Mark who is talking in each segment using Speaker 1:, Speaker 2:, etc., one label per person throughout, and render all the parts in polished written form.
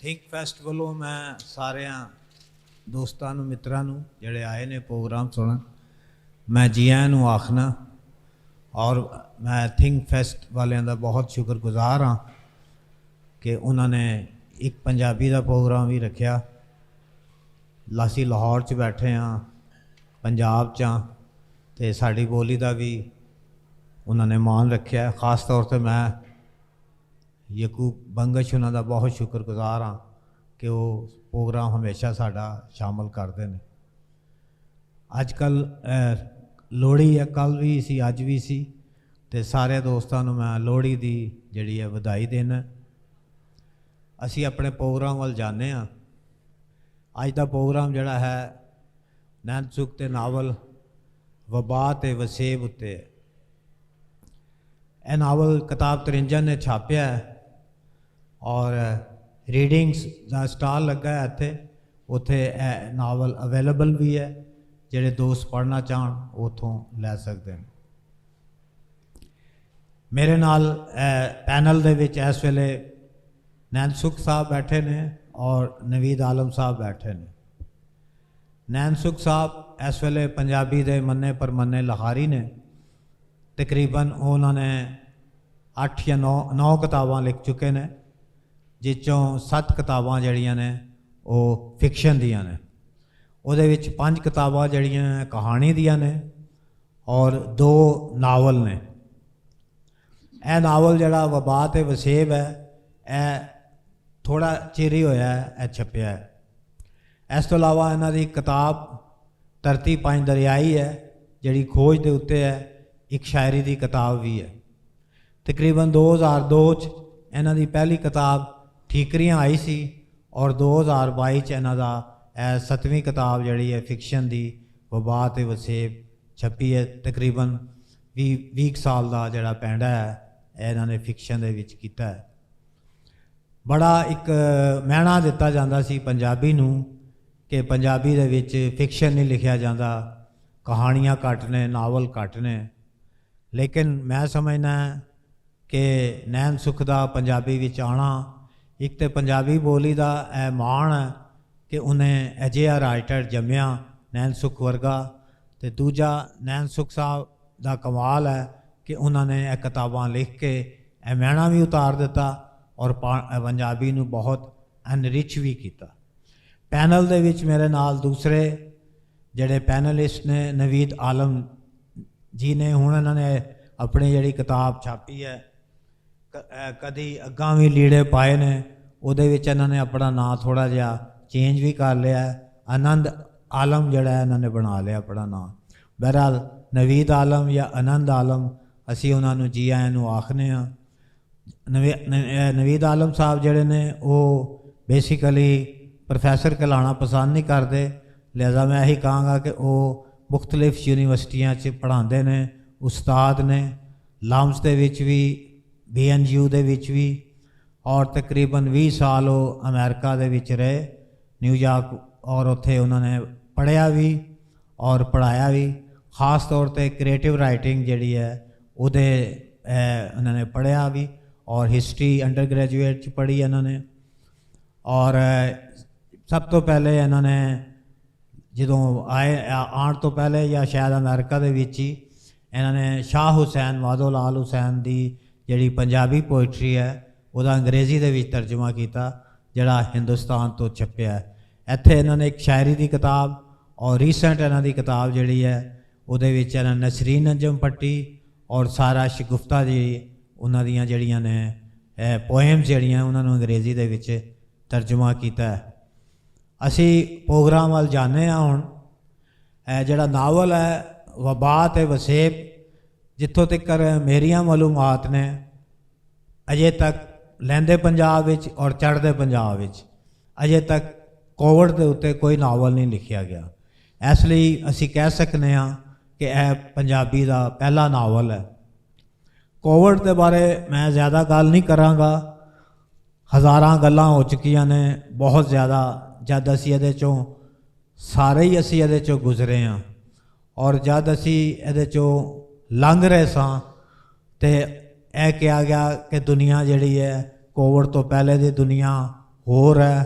Speaker 1: Think fast वालों मैं सारे दोस्तों मित्रों जोड़े आए ने प्रोग्राम सुनन मैं जी आया नूं आखना। और मैं थिंक फैस्ट वाले का बहुत शुक्रगुजार हाँ कि उन्होंने एक पंजाबी का प्रोग्राम भी रखा। असीं लाहौर च बैठे हाँ, पंजाब च तो साड़ी बोली का भी उन्होंने मान रखा। खास तौर पर मैं यकूब बंगश उन्होंने बहुत शुक्रगुजार हाँ कि वो प्रोग्राम हमेशा साड़ा शामिल करते हैं। अजकल लोहड़ी है, कल भी सी अज भी सी, तो सारे दोस्तों मैं लोहड़ी की जिहड़ी है बधाई देना। असी अपने प्रोग्राम वाल जाने हाँ। अज का प्रोग्राम जिहड़ा है नैन सुख ते नावल वबा ते वसेब उत्ते। यह नावल किताब 53 ने छापिया है और रीडिंग्स का स्टाल लगा है इत्थे। उत्थे नावल अवेलेबल भी है, जिहड़े दोस्त पढ़ना चाहन उतों लै सकते हैं। मेरे नाल पैनल दे विच इस वेले नैन सुख साहब बैठे ने और नवीद आलम साहब बैठे ने। नैन सुख साहब इस वेले पंजाबी दे मन्ने परमन्ने लखारी ने। तकरीबन उन्होंने 8 या 9 किताबां लिख चुके हैं, जिसों 7 किताबां जड़ियां ने वो फिक्शन दियां ने। उहदे विच 5 किताबां जड़ियां कहानी दियां ने और 2 नावल ने। यह नावल जड़ा वबा ते वसेब है, यह थोड़ा चिर ही होया है छपया है। इस तो अलावा इन्हां दी किताब धरती 5 दरियाई है, जिहड़ी खोज के उत्ते है। एक शायरी की किताब भी है। तकरीबन 2002 इन्हां दी पहली किताब ठीकरियाँ आई सी और 2022 इन्हां दा 7वीं किताब जिहड़ी है फिक्शन की वबा ते वसेब छपी है। तकरीबन 20 साल का जिहड़ा पैंडा है इन्हां ने फिक्शन दे विच कीता है। बड़ा एक महना दिता जाता सी पंजाबी नूं कि पंजाबी दे विच फिक्शन नहीं लिखिया जाता, कहानियाँ घट ने, नावल घट ने। लेकिन मैं समझना कि नैन सुख का पंजाबी विच आना एक तो पंजाबी बोली का यह मान है कि उन्हें अजिहा राइटर जम्मिया नैन सुख वर्गा। तो दूजा नैन सुख साहब का कमाल है कि उन्होंने यह किताबां लिख के यह महना भी उतार दिता और पंजाबी नूं बहुत एनरिच भी किया। पैनल दे विच मेरे नाल दूसरे जिहड़े पैनलिस्ट ने नवीद आलम जी ने। हुण इन्होंने अपनी जिहड़ी किताब छापी है कदी अग्गां भी लीड़े पाए ने, उहदे विच इन्होंने अपना नाम थोड़ा जिहा चेंज भी कर लिया। आनंद आलम जिहड़ा इन्होंने बना लिया अपना नाम। बहरहाल नवीद आलम या आनंद आलम असी उन्होंने जी आया नूं आखने हाँ। नवीद आलम साहब जिहड़े ने वो बेसिकली प्रोफैसर कहलाना पसंद नहीं करते, लिहाजा मैं यही कहांगा कि वो मुख्तलिफ यूनिवर्सिटियां पढ़ाते ने, उस्ताद ने। लाम्स दे विच भी, BNU दे विच भी, और तकरीबन 20 साल वो अमेरिका दे विच रहे, न्यूयॉर्क, और उत्थे उन्होंने पढ़िया भी और पढ़ाया भी। खास तौर पर क्रिएटिव राइटिंग जिहड़ी है उहदे उन्होंने पढ़िया भी और हिस्ट्री अंडर ग्रेजुएट पढ़ी इन्होंने। और सब तो पहले इन्होंने जो आने तो पहले या शायद अमेरिका दे विच ही इन्होंने शाह हुसैन माधो लाल हुसैन की जिहड़ी पंजाबी पोइट्री है वह अंग्रेज़ी दे विच तर्जमा किया, जिहड़ा हिंदुस्तान तो छपया है। इत्थे इन्होंने एक शायरी की किताब और रीसेंट इन्हां दी किताब जिहड़ी है उहदे विच इन्होंने नसरीन नजम पट्टी और सारा शगुफ्ता जी उन्हां दियां जिहड़ियां ने पोएम्स जिहड़ियां उन्हां नूं अंग्रेज़ी दे विच तर्जमा किया है। असी प्रोग्राम वाल जाने हुण। जिहड़ा नावल है वबा ते वसेब, जिथों तक मेरियां मालूमात ने अजे तक लैंदे पंजाब विच और चढ़दे पंजाब विच अजे तक कोविड के उत्ते कोई नावल नहीं लिखिया गया। इसलिए असी कह सकते हाँ कि यह पंजाबी का पहला नावल है। कोविड के बारे मैं ज़्यादा गल नहीं कराँगा, हज़ारां गल्लां हो चुकियां ने, बहुत ज़्यादा। जद असी ये चों सारे ही असी ये चों गुजरे हाँ और जद असी ये चों लंघ रहे सां ते यह कहा गया कि दुनिया जिहड़ी है कोविड तो पहले की दुनिया होर है,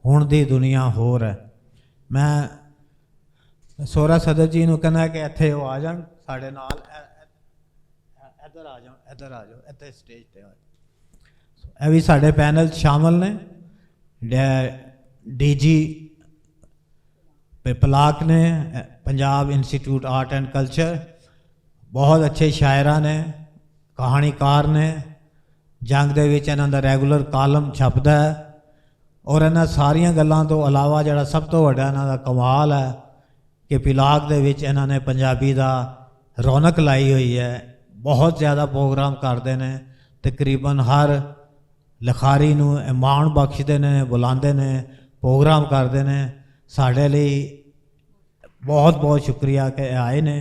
Speaker 1: हुण दी दुनिया होर है। मैं सोहरा सदर जी नूं कहना कि इत्थे वो आ जाण साडे नाल, इधर आ जाओ, इधर आ जाओ, इत्थे स्टेज ते आ जाओ। ਇਹ ਵੀ ਸਾਡੇ ਪੈਨਲ 'ਚ ਸ਼ਾਮਲ ਨੇ। ਡੀਜੀ पिपलाक ने, Punjab institute art and culture, बहुत अच्छे शायरा ने, कहानीकार ने, जंग दे विच इन्हां दा रैगूलर कालम छपदा है। और इन्हां सारियां गल्लां तो अलावा जिहड़ा सब तो वड्डा इन्हां दा कमाल है कि पिलाक दे विच इन्हां ने पंजाबी दा रौनक लाई हुई है। बहुत ज़्यादा प्रोग्राम करते हैं, तकरीबन हर लिखारी नूं मान बख्शते हैं, बुलाते हैं, प्रोग्राम करते हैं। साढ़े लिए बहुत बहुत शुक्रिया कि आए ने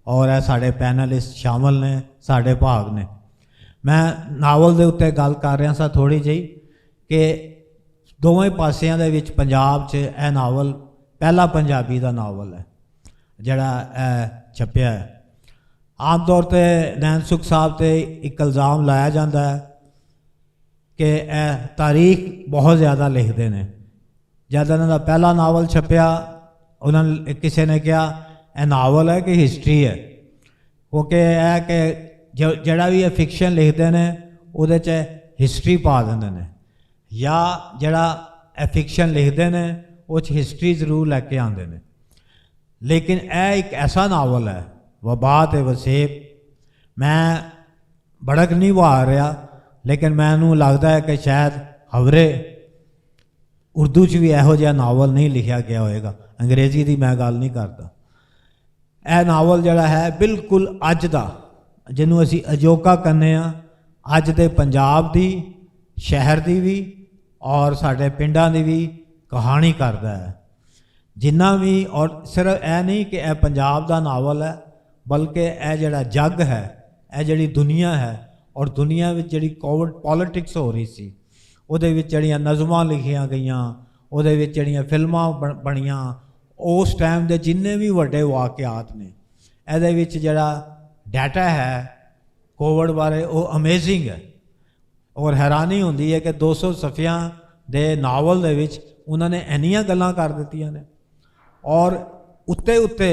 Speaker 1: और साढ़े पैनलिस्ट शामिल ने, साढ़े भाग ने। मैं नावल के उत्ते गल कर रहा सा थोड़ी जी कि दोवें पासियां दे विच पंजाब च यह नावल पहला पंजाबी का नावल है जिहड़ा छपिया है। आम तौर पर नैन सुख साहब ते एक इल्ज़ाम लाया जाता है कि तारीख बहुत ज़्यादा लिखते हैं। जब इन्हों का पहला नावल छपया, उन्होंने किसी ने कहा यह नावल है कि हिस्टरी है, क्योंकि यह कि जड़ा भी फिक्शन लिखते हैं वो हिस्टरी पा देंगे ने, या जड़ा फिक्शन लिखते हैं वो हिस्टरी जरूर लैके आते हैं। लेकिन यह एक ऐसा नावल है वबा ते वसेब, मैं भड़क नहीं बहा रहा, लेकिन मैनू लगता है कि शायद खबरे उर्दू च भी यहो जिहा नावल नहीं लिखा गया होएगा। अंग्रेजी की मैं गल नहीं करता। यह नावल जड़ा है बिल्कुल अज का, जिन्हों असी अजोका करने अज दे पंजाब की, शहर की भी और साढ़े पिंडां की भी कहानी करता है जिन्ना भी। और सिर्फ यह नहीं कि यह पंजाब का नावल है, बल्कि यह जड़ा जग है, यह जड़ी दुनिया है, और दुनिया में जड़ी कोविड पॉलिटिक्स हो रही सी, उहदे विच जड़ियां नज़मां लिखियां गईयां, उहदे विच जड़ियां फिल्मां बणियां, उस टाइम के जिन्ने भी वड्डे वाक़यात ने, इहदे विच जड़ा डाटा है कोविड बारे वो अमेजिंग है। और हैरानी होंदी है कि 200 सफ़ियां दे नावल दे विच उन्होंने इन्नियां गल्लां कर दित्तियां ने। और उत्ते उत्ते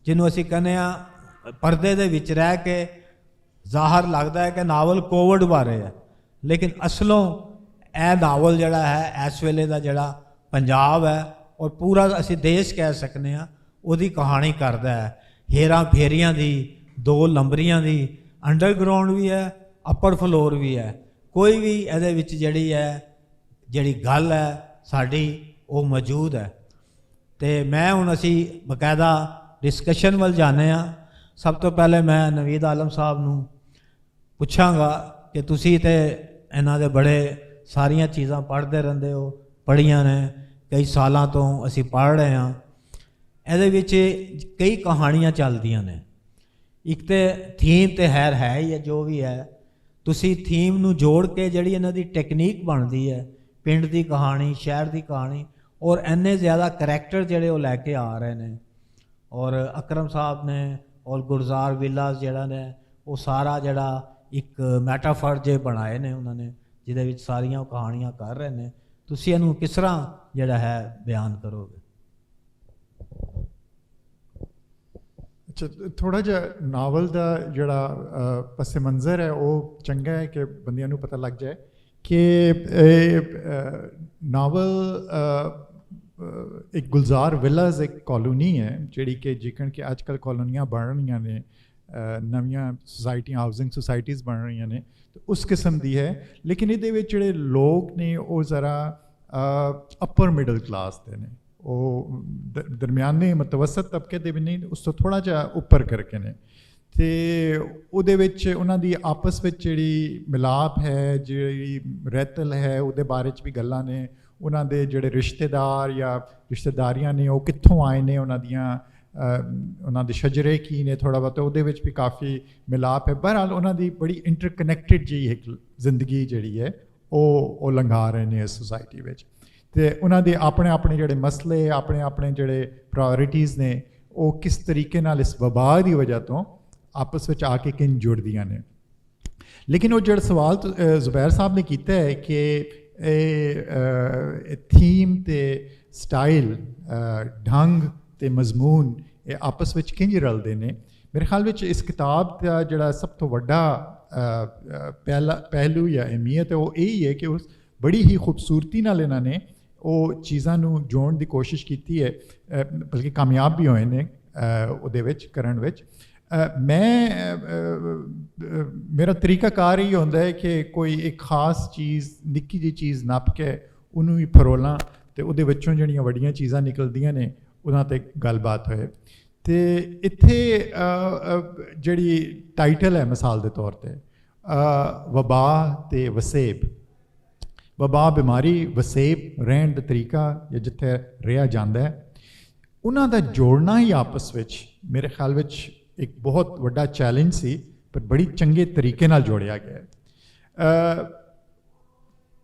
Speaker 1: जिन्हों असी कहने परदे दे विच रह के ज़ाहर लगता है कि नावल कोविड बारे है, लेकिन असलों यह नावल जड़ा है इस वेले का जड़ा पंजाब है और पूरा असी देश कह सकते हैं उसकी कहानी करता है। हेरा फेरियां दी, दो लंबरियां दी, अंडरग्राउंड भी है, अपर फ्लोर भी है। कोई भी ये विच जड़ी है जड़ी गल है साड़ी वो मौजूद है। तो मैं हुण असी बकायदा डिस्कशन वाल जाने। सब तो पहले मैं नवीद आलम साहब नूं पुछांगा कि तुसी ते इन्हां दे बड़े सारियां चीज़ां पढ़ते रहंदे हो, पढ़ियां ने, कई सालों तो असी पढ़ रहे हैं। ਇਹਦੇ ਵਿੱਚ कई कहानियां चलदियां ने। एक तो थीम तो है ही है, जो भी है तुसी थीम नू जोड़ के जिहड़ी इन्हां दी टेक्नीक बनती है, पिंड की कहानी, शहर की कहानी, और इन्ने ज़्यादा करैक्टर जिहड़े वो लैके आ रहे हैं। और अकरम साहब ने और गुलजार विलास जिहड़ा ने वो सारा जिहड़ा एक मैटाफर जे बनाए ने उन्होंने, जिहदे विच सारियां कहानियां कर रहे हैं। तुसी इहनूं किस तरह जिहड़ा है बयान करोगे?
Speaker 2: अच्छा, थोड़ा जिहा नावल का जिहड़ा पस मंज़र है वो चंगा है कि बंदियां नूं पता लग जाए कि नावल एक गुलजार विलास एक कॉलोनी है जिहड़ी कि जिकन कि अजकल कॉलोनियां बन रही ने, नवीं सोसाइटियां, हाउसिंग सोसाइटीज़ बन रही ने, तो उस किस्म की है। लेकिन ये जिहड़े लोग ने वो ज़रा अपर मिडल क्लास के ने, वो दरम्याने मतवसत तबके दे भी नहीं, उस तो थोड़ा जिहा उपर करके ने। तो उहदे विच उन्हां दी आपस विच जिहड़ी मिलाप है, जिहड़ी रहतल है, उहदे बारे च भी गल्लां ने। उन्हां दे जिहड़े रिश्तेदार या रिश्तेदारियां ने वो कित्थों आए ने, उन्हां दियां उन्हां दे शजरे की ने, थोड़ा बहुत उहदे विच भी काफ़ी मिलाप है। बहरहाल उन्हां दी बड़ी इंटरकनैक्टिड जी एक जिंदगी जिहड़ी है वो लंघा रहे हैं इस सोसाइटी विच। तो उन्होंने अपने अपने जोड़े मसले, अपने अपने जोड़े प्रायोरिटीज़ ने, वो किस तरीके नाल इस वबा की वजह तो आपस में आके किन जुड़दियां ने। लेकिन वो जो सवाल ज़ुबैर साहब ने किया है कि थीम ते स्टाइल ढंग ते मजमून ये आपस ਵਿੱਚ ਕਿੰਜ ਰਲਦੇ ਨੇ। ਮੇਰੇ ਖਿਆਲ ਵਿੱਚ ਇਸ ਕਿਤਾਬ ਦਾ ਜਿਹੜਾ ਸਭ ਤੋਂ ਵੱਡਾ ਪਹਿਲੂ ਜਾਂ ਅਹਿਮੀਅਤ ਹੈ ਉਹ ਇਹੀ ਹੈ ਕਿ ਉਸ ਬੜੀ ਹੀ ਖੂਬਸੂਰਤੀ ਨਾਲ ਇਹਨਾਂ ਨੇ ਉਹ ਚੀਜ਼ਾਂ ਨੂੰ ਜੋੜਨ ਦੀ ਕੋਸ਼ਿਸ਼ ਕੀਤੀ ਹੈ, ਬਲਕਿ ਕਾਮਯਾਬ ਵੀ ਹੋਏ ਨੇ ਉਹਦੇ ਵਿੱਚ ਕਰਨ ਵਿੱਚ। ਮੇਰਾ ਤਰੀਕਾਕਾਰ ਇਹ ਹੁੰਦਾ ਹੈ ਕਿ ਕੋਈ ਇੱਕ ਖਾਸ ਚੀਜ਼ ਨਿੱਕੀ ਜਿਹੀ ਚੀਜ਼ ਨੱਪ ਕੇ ਉਹਨੂੰ ਵੀ ਫਰੋਲਾਂ ਅਤੇ ਉਹਦੇ ਵਿੱਚੋਂ ਜਿਹੜੀਆਂ ਵੱਡੀਆਂ ਚੀਜ਼ਾਂ ਨਿਕਲਦੀਆਂ ਨੇ ਉਹਨਾਂ 'ਤੇ ਗੱਲਬਾਤ ਹੋਏ। ਅਤੇ ਇੱਥੇ ਜਿਹੜੀ ਟਾਈਟਲ ਹੈ ਮਿਸਾਲ ਦੇ ਤੌਰ 'ਤੇ ਵਬਾ ਅਤੇ ਵਸੇਬ, ਵਬਾ ਬਿਮਾਰੀ, ਵਸੇਬ ਰਹਿਣ ਦਾ ਤਰੀਕਾ ਜਾਂ ਜਿੱਥੇ ਰਿਹਾ ਜਾਂਦਾ ਹੈ, ਉਹਨਾਂ ਦਾ ਜੋੜਨਾ ਹੀ ਆਪਸ ਵਿੱਚ ਮੇਰੇ ਖਿਆਲ ਵਿੱਚ ਇੱਕ ਬਹੁਤ ਵੱਡਾ ਚੈਲੰਜ ਸੀ, ਪਰ ਬੜੀ ਚੰਗੇ ਤਰੀਕੇ ਨਾਲ ਜੋੜਿਆ ਗਿਆ।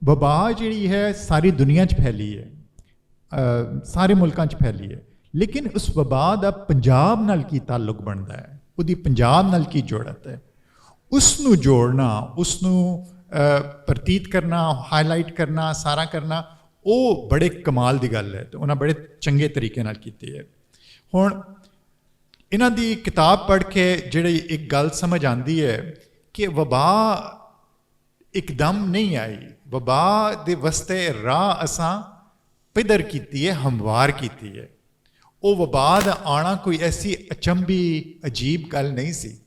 Speaker 2: ਵਬਾ ਜਿਹੜੀ ਹੈ ਸਾਰੀ ਦੁਨੀਆ 'ਚ ਫੈਲੀ ਹੈ, ਸਾਰੇ ਮੁਲਕਾਂ 'ਚ ਫੈਲੀ ਹੈ, ਲੇਕਿਨ ਉਸ ਵਬਾ ਦਾ ਪੰਜਾਬ ਨਾਲ ਕੀ ਤਾਲੁਕ ਬਣਦਾ ਹੈ, ਉਹਦੀ ਪੰਜਾਬ ਨਾਲ ਕੀ ਜੋੜਤ ਹੈ, ਉਸ ਨੂੰ ਜੋੜਨਾ, ਉਸ ਨੂੰ ਪ੍ਰਤੀਤ ਕਰਨਾ, ਹਾਈਲਾਈਟ ਕਰਨਾ, ਸਾਰਾ ਕਰਨਾ, ਉਹ ਬੜੇ ਕਮਾਲ ਦੀ ਗੱਲ ਹੈ ਅਤੇ ਉਹਨਾਂ ਬੜੇ ਚੰਗੇ ਤਰੀਕੇ ਨਾਲ ਕੀਤੀ ਹੈ। ਹੁਣ ਇਹਨਾਂ ਦੀ ਕਿਤਾਬ ਪੜ੍ਹ ਕੇ ਜਿਹੜੀ ਇੱਕ ਗੱਲ ਸਮਝ ਆਉਂਦੀ ਹੈ ਕਿ ਵਬਾ ਇੱਕਦਮ ਨਹੀਂ ਆਈ, ਵਬਾ ਦੇ ਵਾਸਤੇ ਰਾਹ ਅਸਾਂ ਪੈਦਰ ਕੀਤੀ ਹੈ, ਹਮਵਾਰ ਕੀਤੀ ਹੈ। ਉਹ ਵਬਾ ਦਾ ਆਉਣਾ ਕੋਈ ਐਸੀ ਅਚੰਭੀ ਅਜੀਬ ਗੱਲ ਨਹੀਂ ਸੀ,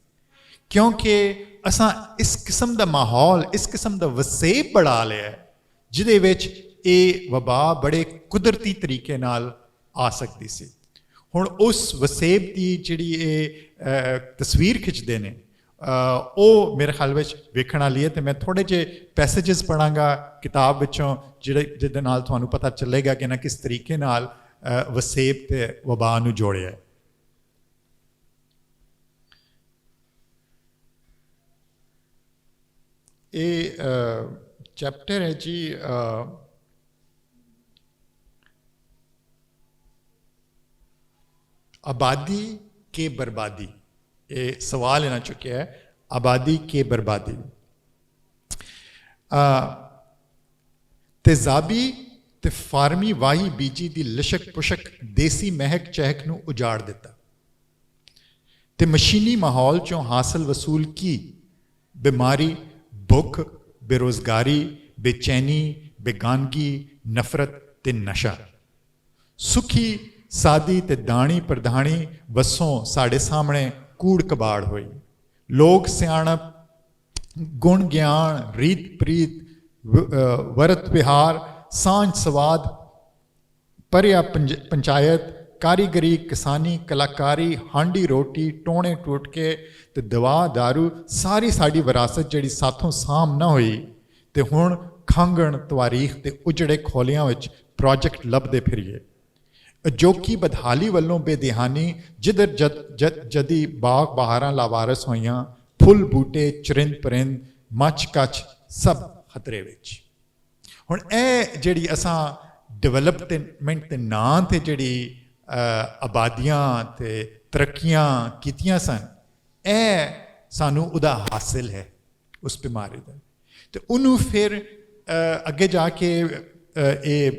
Speaker 2: ਕਿਉਂਕਿ ਅਸਾਂ ਇਸ ਕਿਸਮ ਦਾ ਮਾਹੌਲ, ਇਸ ਕਿਸਮ ਦਾ ਵਸੇਬ ਬਣਾ ਲਿਆ ਜਿਹਦੇ ਵਿੱਚ ਇਹ ਵਬਾ ਬੜੇ ਕੁਦਰਤੀ ਤਰੀਕੇ ਨਾਲ ਆ ਸਕਦੀ ਸੀ। ਹੁਣ ਉਸ ਵਸੇਬ ਦੀ ਜਿਹੜੀ ਇਹ ਤਸਵੀਰ ਖਿੱਚਦੇ ਨੇ ਉਹ ਮੇਰੇ ਖਿਆਲ ਵਿੱਚ ਵੇਖਣ ਵਾਲੀ ਹੈ, ਅਤੇ ਮੈਂ ਥੋੜ੍ਹੇ ਜਿਹੇ ਪੈਸੇਜਿਸ ਪੜ੍ਹਾਂਗਾ ਕਿਤਾਬ ਵਿੱਚੋਂ ਜਿਹਦੇ ਨਾਲ ਤੁਹਾਨੂੰ ਪਤਾ ਚੱਲੇਗਾ ਕਿ ਨਾ ਕਿਸ ਤਰੀਕੇ ਨਾਲ ਵਸੇਬ ਤੇ ਵਬਾ ਨੂੰ ਜੋੜਿਆ ਹੈ। ਇਹ ਚੈਪਟਰ ਹੈ ਜੀ आबादी के बर्बादी। ये सवाल लेना चुके हैं, आबादी के बर्बादी। तेजाबी ते फार्मी वाही बीजी दी लिशक पुशक देसी महक चहक नूं उजाड़ दिता ते मशीनी माहौल चों हासिल वसूल की बीमारी, भुख, बेरोजगारी, बेचैनी, बेगानगी, नफरत ते नशा सुखी सादी ते दाणी प्रधानी वसों साढ़े सामने कूड़ कबाड़ होई। लोग सियाणप, गुण ज्ञान, रीत प्रीत, वरत विहार, सांझ सवाद, परिया पंचायत, कारीगरी, किसानी, कलाकारी, हांडी रोटी, टोने टोटके ते दवा दारू सारी साड़ी विरासत जिहड़ी साथों साम ना हुई ते हुण खांगण तवारीख ते उजड़े खोलियां विच प्रोजेक्ट लभदे फिरीए। अजोकी बदहाली वालों बेदिहानी जिधर जदी बाग बहारां लावारस होइयां, फुल बूटे चरिंद परिंद मच कच सब खतरे विच। हुण ਇਹ ਜਿਹੜੀ ਅਸਾਂ ਡਿਵੈਲਪਮੈਂਟ ਦੇ ਨਾਂ 'ਤੇ ਜਿਹੜੀ ਆਬਾਦੀਆਂ ਤੇ ਤਰੱਕੀਆਂ ਕੀਤੀਆਂ ਸਨ, ਇਹ ਸਾਨੂੰ ਉਹਦਾ ਹਾਸਿਲ ਹੈ ਉਸ ਬਿਮਾਰੀ ਦਾ। ਅਤੇ ਉਹਨੂੰ ਫਿਰ ਅੱਗੇ ਜਾ ਕੇ ਇਹ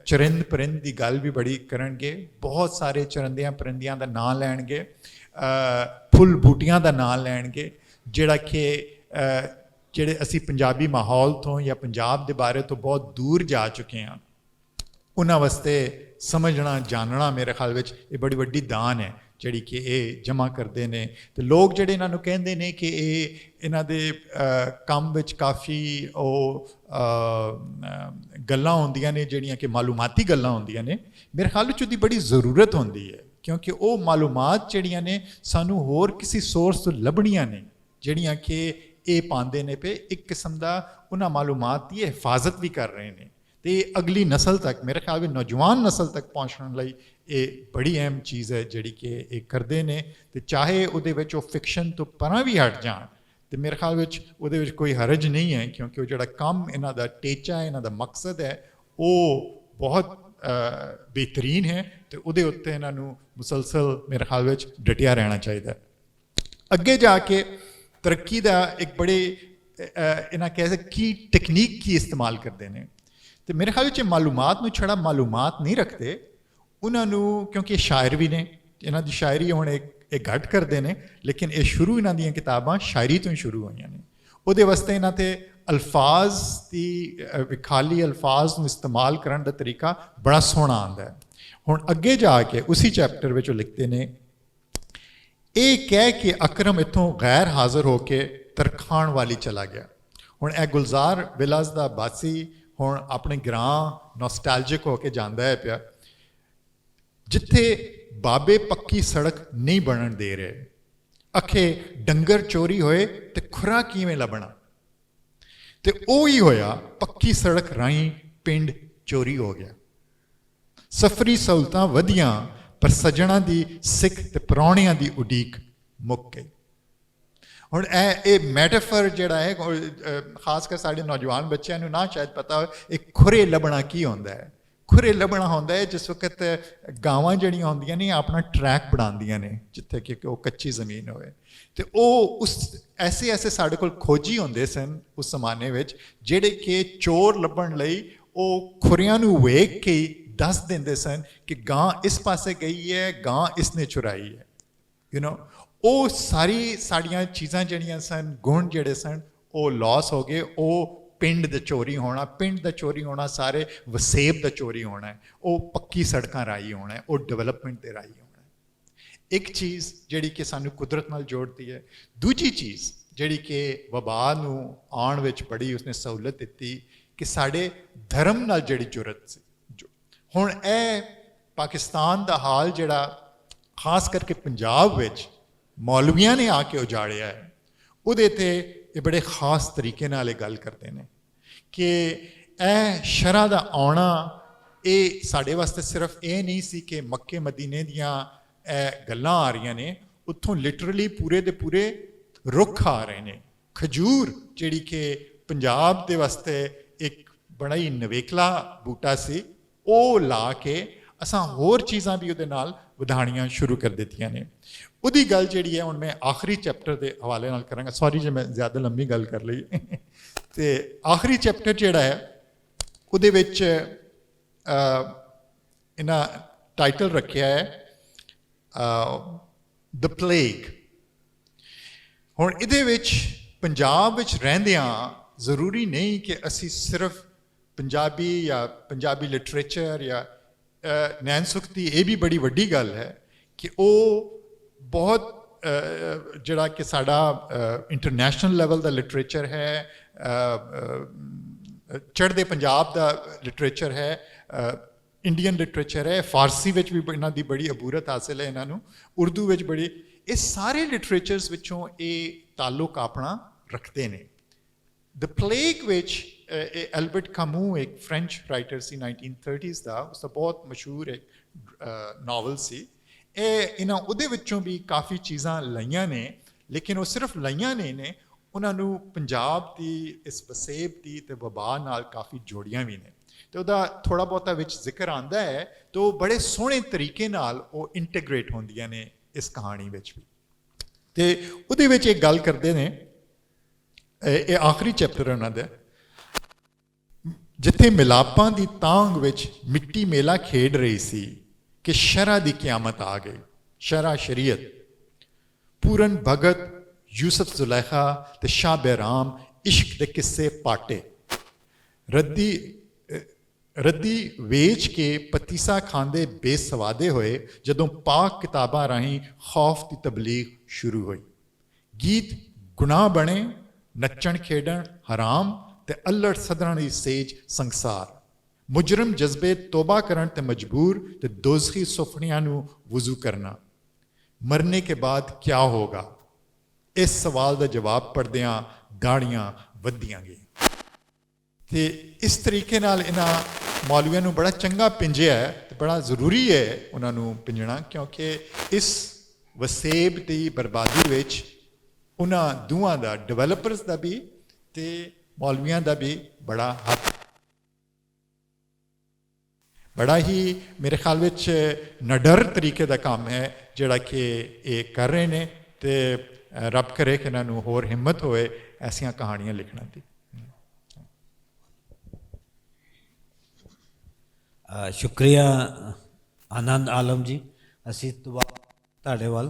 Speaker 2: ਚਰਿੰਦ ਪਰਿੰਦ ਦੀ ਗੱਲ ਵੀ ਬੜੀ ਕਰਨਗੇ, ਬਹੁਤ ਸਾਰੇ ਚਰਿੰਦਿਆਂ ਪਰਿੰਦਿਆਂ ਦਾ ਨਾਂ ਲੈਣਗੇ, ਫੁੱਲ ਬੂਟੀਆਂ ਦਾ ਨਾਂ ਲੈਣਗੇ, ਜਿਹੜਾ ਕਿ ਜਿਹੜੇ ਅਸੀਂ ਪੰਜਾਬੀ ਮਾਹੌਲ ਤੋਂ ਜਾਂ ਪੰਜਾਬ ਦੇ ਬਾਰੇ ਤੋਂ ਬਹੁਤ ਦੂਰ ਜਾ ਚੁੱਕੇ ਹਾਂ, ਉਹਨਾਂ ਵਾਸਤੇ ਸਮਝਣਾ ਜਾਣਨਾ ਮੇਰੇ ਖਿਆਲ ਵਿੱਚ ਇਹ ਬੜੀ ਵੱਡੀ ਦਾਨ ਹੈ ਜਿਹੜੀ ਕਿ ਇਹ ਜਮ੍ਹਾਂ ਕਰਦੇ ਨੇ। ਅਤੇ ਲੋਕ ਜਿਹੜੇ ਇਹਨਾਂ ਨੂੰ ਕਹਿੰਦੇ ਨੇ ਕਿ ਇਹ ਇਹਨਾਂ ਦੇ ਕੰਮ ਵਿੱਚ ਕਾਫੀ ਉਹ ਗੱਲਾਂ ਹੁੰਦੀਆਂ ਨੇ ਜਿਹੜੀਆਂ ਕਿ ਮਾਲੂਮਾਤੀ ਗੱਲਾਂ ਹੁੰਦੀਆਂ ਨੇ, ਮੇਰੇ ਖਿਆਲ ਵਿੱਚ ਉਹਦੀ ਬੜੀ ਜ਼ਰੂਰਤ ਹੁੰਦੀ ਹੈ, ਕਿਉਂਕਿ ਉਹ ਮਾਲੂਮਾਤ ਜਿਹੜੀਆਂ ਨੇ ਸਾਨੂੰ ਹੋਰ ਕਿਸੇ ਸੋਰਸ ਤੋਂ ਲੱਭਣੀਆਂ ਨੇ, ਜਿਹੜੀਆਂ ਕਿ ਇਹ ਪਾਉਂਦੇ ਨੇ ਪਏ ਇੱਕ ਕਿਸਮ ਦਾ ਉਹਨਾਂ ਮਾਲੂਮਾਤ ਦੀ ਹਿਫਾਜ਼ਤ ਵੀ ਕਰ ਰਹੇ ਨੇ, ਅਤੇ ਅਗਲੀ ਨਸਲ ਤੱਕ, ਮੇਰੇ ਖਿਆਲ ਵਿੱਚ ਨੌਜਵਾਨ ਨਸਲ ਤੱਕ ਪਹੁੰਚਣ ਲਈ ਇਹ ਬੜੀ ਅਹਿਮ ਚੀਜ਼ ਹੈ ਜਿਹੜੀ ਕਿ ਇਹ ਕਰਦੇ ਨੇ। ਅਤੇ ਚਾਹੇ ਉਹਦੇ ਵਿੱਚ ਉਹ ਫਿਕਸ਼ਨ ਤੋਂ ਪਰਾਂ ਵੀ ਹਟ ਜਾਣ, ਅਤੇ ਮੇਰੇ ਖਿਆਲ ਵਿੱਚ ਉਹਦੇ ਵਿੱਚ ਕੋਈ ਹਰਜ ਨਹੀਂ ਹੈ, ਕਿਉਂਕਿ ਉਹ ਜਿਹੜਾ ਕੰਮ ਇਹਨਾਂ ਦਾ ਟੀਚਾ ਹੈ, ਇਹਨਾਂ ਦਾ ਮਕਸਦ ਹੈ, ਉਹ ਬਹੁਤ ਬਿਹਤਰੀਨ ਹੈ, ਅਤੇ ਉਹਦੇ ਉੱਤੇ ਇਹਨਾਂ ਨੂੰ ਮੁਸਲਸਲ ਮੇਰੇ ਖਿਆਲ ਵਿੱਚ ਡਟਿਆ ਰਹਿਣਾ ਚਾਹੀਦਾ। ਅੱਗੇ ਜਾ ਕੇ ਤਰੱਕੀ ਦਾ ਇੱਕ ਬੜੇ ਇਹਨਾਂ ਕਹਿ ਸਕਦੇ ਕੀ ਟੈਕਨੀਕ ਕੀ ਇਸਤੇਮਾਲ ਕਰਦੇ ਨੇ। तो मेरे ख्याल में मालूमात में छड़ा मालूमात नहीं रखते उन्होंने, क्योंकि शायर भी ने, इन्हों की शायरी हुण एक घट करते हैं, लेकिन ये शुरू इन्हों दी किताबां शायरी तो ही शुरू हुई ने। वो वास्ते इन्हों ते अल्फाज की विखाली, अल्फाज को इस्तेमाल करने का तरीका बड़ा सोहना आता है। हुण अगे जाके उसी चैप्टर में लिखते हैं, ये कह के अकरम इतों गैर हाजिर होके तरखान वाली चला गया। हुण ए गुलजार विलास का बासी हुण अपने ग्रां नॉस्टैल्जिक होके जांदा है पिया, जिथे बाबे पक्की सड़क नहीं बनन दे रहे, अखे डंगर चोरी होए तो खुरा किवें लभना, तो वही होया पक्की सड़क राही पिंड चोरी हो गया। सफरी सहूलतां वधियां पर सज्जणा दी सिख ते प्राहुणियां दी उडीक मुक गई। हुण ए मैटाफर जिहड़ा है, खासकर साडे नौजवान बच्चों को ना शायद पता हो, एक खुरे लभना की होंदा है। खुरे लभना होंदा है जिस वक्त गावां जिहड़ियां होंदियां ने अपना ट्रैक बनांदियां ने जिथे कि वो कच्ची जमीन होए, तो वो उस ऐसे ऐसे साडे कोल खोजी होंदे सन उस जमाने विच, जिहड़े कि चोर लभण लई वो खुरियां नूं वेख के दस देंदे सन कि गां इस पासे गई है, गां इसने चुराई है। यू नो, वो सारी साड़ियां चीज़ां जिहड़ियां सन, गुण जिहड़े सन, वो लॉस हो गए। वो पिंड दा चोरी होना, पिंड दा चोरी होना, सारे वसेब दा चोरी होना है, वो पक्की सड़कां राही होना है, वो डेवलपमेंट दे राही होना है। एक चीज़ जिहड़ी कि सानू कुदरत नाल जोड़ती है, दूजी चीज़ जिहड़ी कि वबा नूं आउण विच बड़ी उसने सहूलत दित्ती कि साडे धर्म नाल जिहड़ी जुड़त सी। हुण ए पाकिस्तान दा हाल जिहड़ा खास करके पंजाब विच मौलवियां ने आके उजाड़िया है, उहदे ते ये बड़े खास तरीके नाल ये गल करते हैं कि ए शरह दा आउणा ये साडे वास्ते सिर्फ ये नहीं सी कि मक्के मदीने दियां ए गल्लां आ रही ने, उत्थों लिटरली पूरे दे पूरे रुख आ रहे हैं। खजूर जिहड़ी कि पंजाब दे वास्ते एक बड़ा ही नवेकला बूटा सी, वो ला के असां होर चीज़ां भी उहदे नाल वधाणियां शुरू कर दित्तियां ने। उहदी गल जिहड़ी है हुण मैं आखिरी चैप्टर के हवाले नाल करांगा। सॉरी जे मैं ज़्यादा लंबी गल कर लई। तो आखिरी चैप्टर जिहड़ा है उहदे विच इन्हां टाइटल रखिया है द प्लेग। हुण इहदे विच पंजाब विच रहिंदियां जरूरी नहीं कि असी सिर्फ पंजाबी या पंजाबी लिटरेचर या नैन सुख की ये भी बड़ी वड्डी गल है कि वो बहुत जिहड़ा कि साडा इंटरनेशनल लेवल का लिटरेचर है, चढ़दे पंजाब का लिटरेचर है, इंडियन लिटरेचर है, फारसी विच भी इन्हां दी बड़ी अबूरत हासिल है, इन्हां उर्दू विच बड़ी, ये सारे लिटरेचर्स विचों ये ताल्लुक अपना रखते हैं। The plague which Albert Camus एक फ्रेंच राइटर सी 1930s का, उसका बहुत मशहूर एक नावल सी। इन्हां उहदे विचों भी काफ़ी चीज़ां लईयां ने, लेकिन वो सिर्फ लईयां नहीं ने, उन्होंने पंजाब की इस वसेब की ते वबा नाल काफ़ी जोड़ियां भी ने। तो उहदा थोड़ा बहुता विच जिक्र आंदा है, तो बड़े सोहणे तरीके नाल वो इंटीग्रेट होंदियां ने इस कहानी विच भी। ते उहदे विच एक गल करदे ने, ये आखिरी चैप्टर है उन्होंने, जिथे मिलापां दी तांग विच मिट्टी मेला खेड रही सी कि शरह दी क्यामत आ गई। शरह शरीयत, पूरन भगत, यूसुफ जुलेखा ते शाह बैराम इश्क दे किस्से पाटे, रद्दी वेच के पतीसा खांदे बेसवादे होए जदों पाक किताबां राहीं खौफ की तबलीग शुरू हुई। गीत गुनाह बने, नचण खेडण हराम ते अल्लड़ सदरण दी सेज संसार। मुजरम जज्बे तोबा करन ते मजबूर ते दोज़खी सुफनियां नू वुजू करना। मरने के बाद क्या होगा, इस सवाल का जवाब पढ़दियां दाड़ियां वधियां गई। ते इस तरीके नाल इन्हां मौलवियां नू बड़ा चंगा पिंजिया है, ते बड़ा जरूरी है उन्होंने पिंजना, क्योंकि इस वसेब की बर्बादी विच उन्हां दूआं दा, डिवेलपर्स का भी ते मौलवियां का भी बड़ा हक, बड़ा ही मेरे ख्याल विच नडर तरीके का काम है जिहड़ा कि ये कर रहे हैं। तो रब करे कि इन्हों होर हिम्मत होए ऐसियां कहानियां लिखने की।
Speaker 1: ਸ਼ੁਕਰੀਆ ਆਨੰਦ ਆਲਮ ਜੀ। ਅਸੀਂ ਤੁਹਾਡੇ ਵੱਲ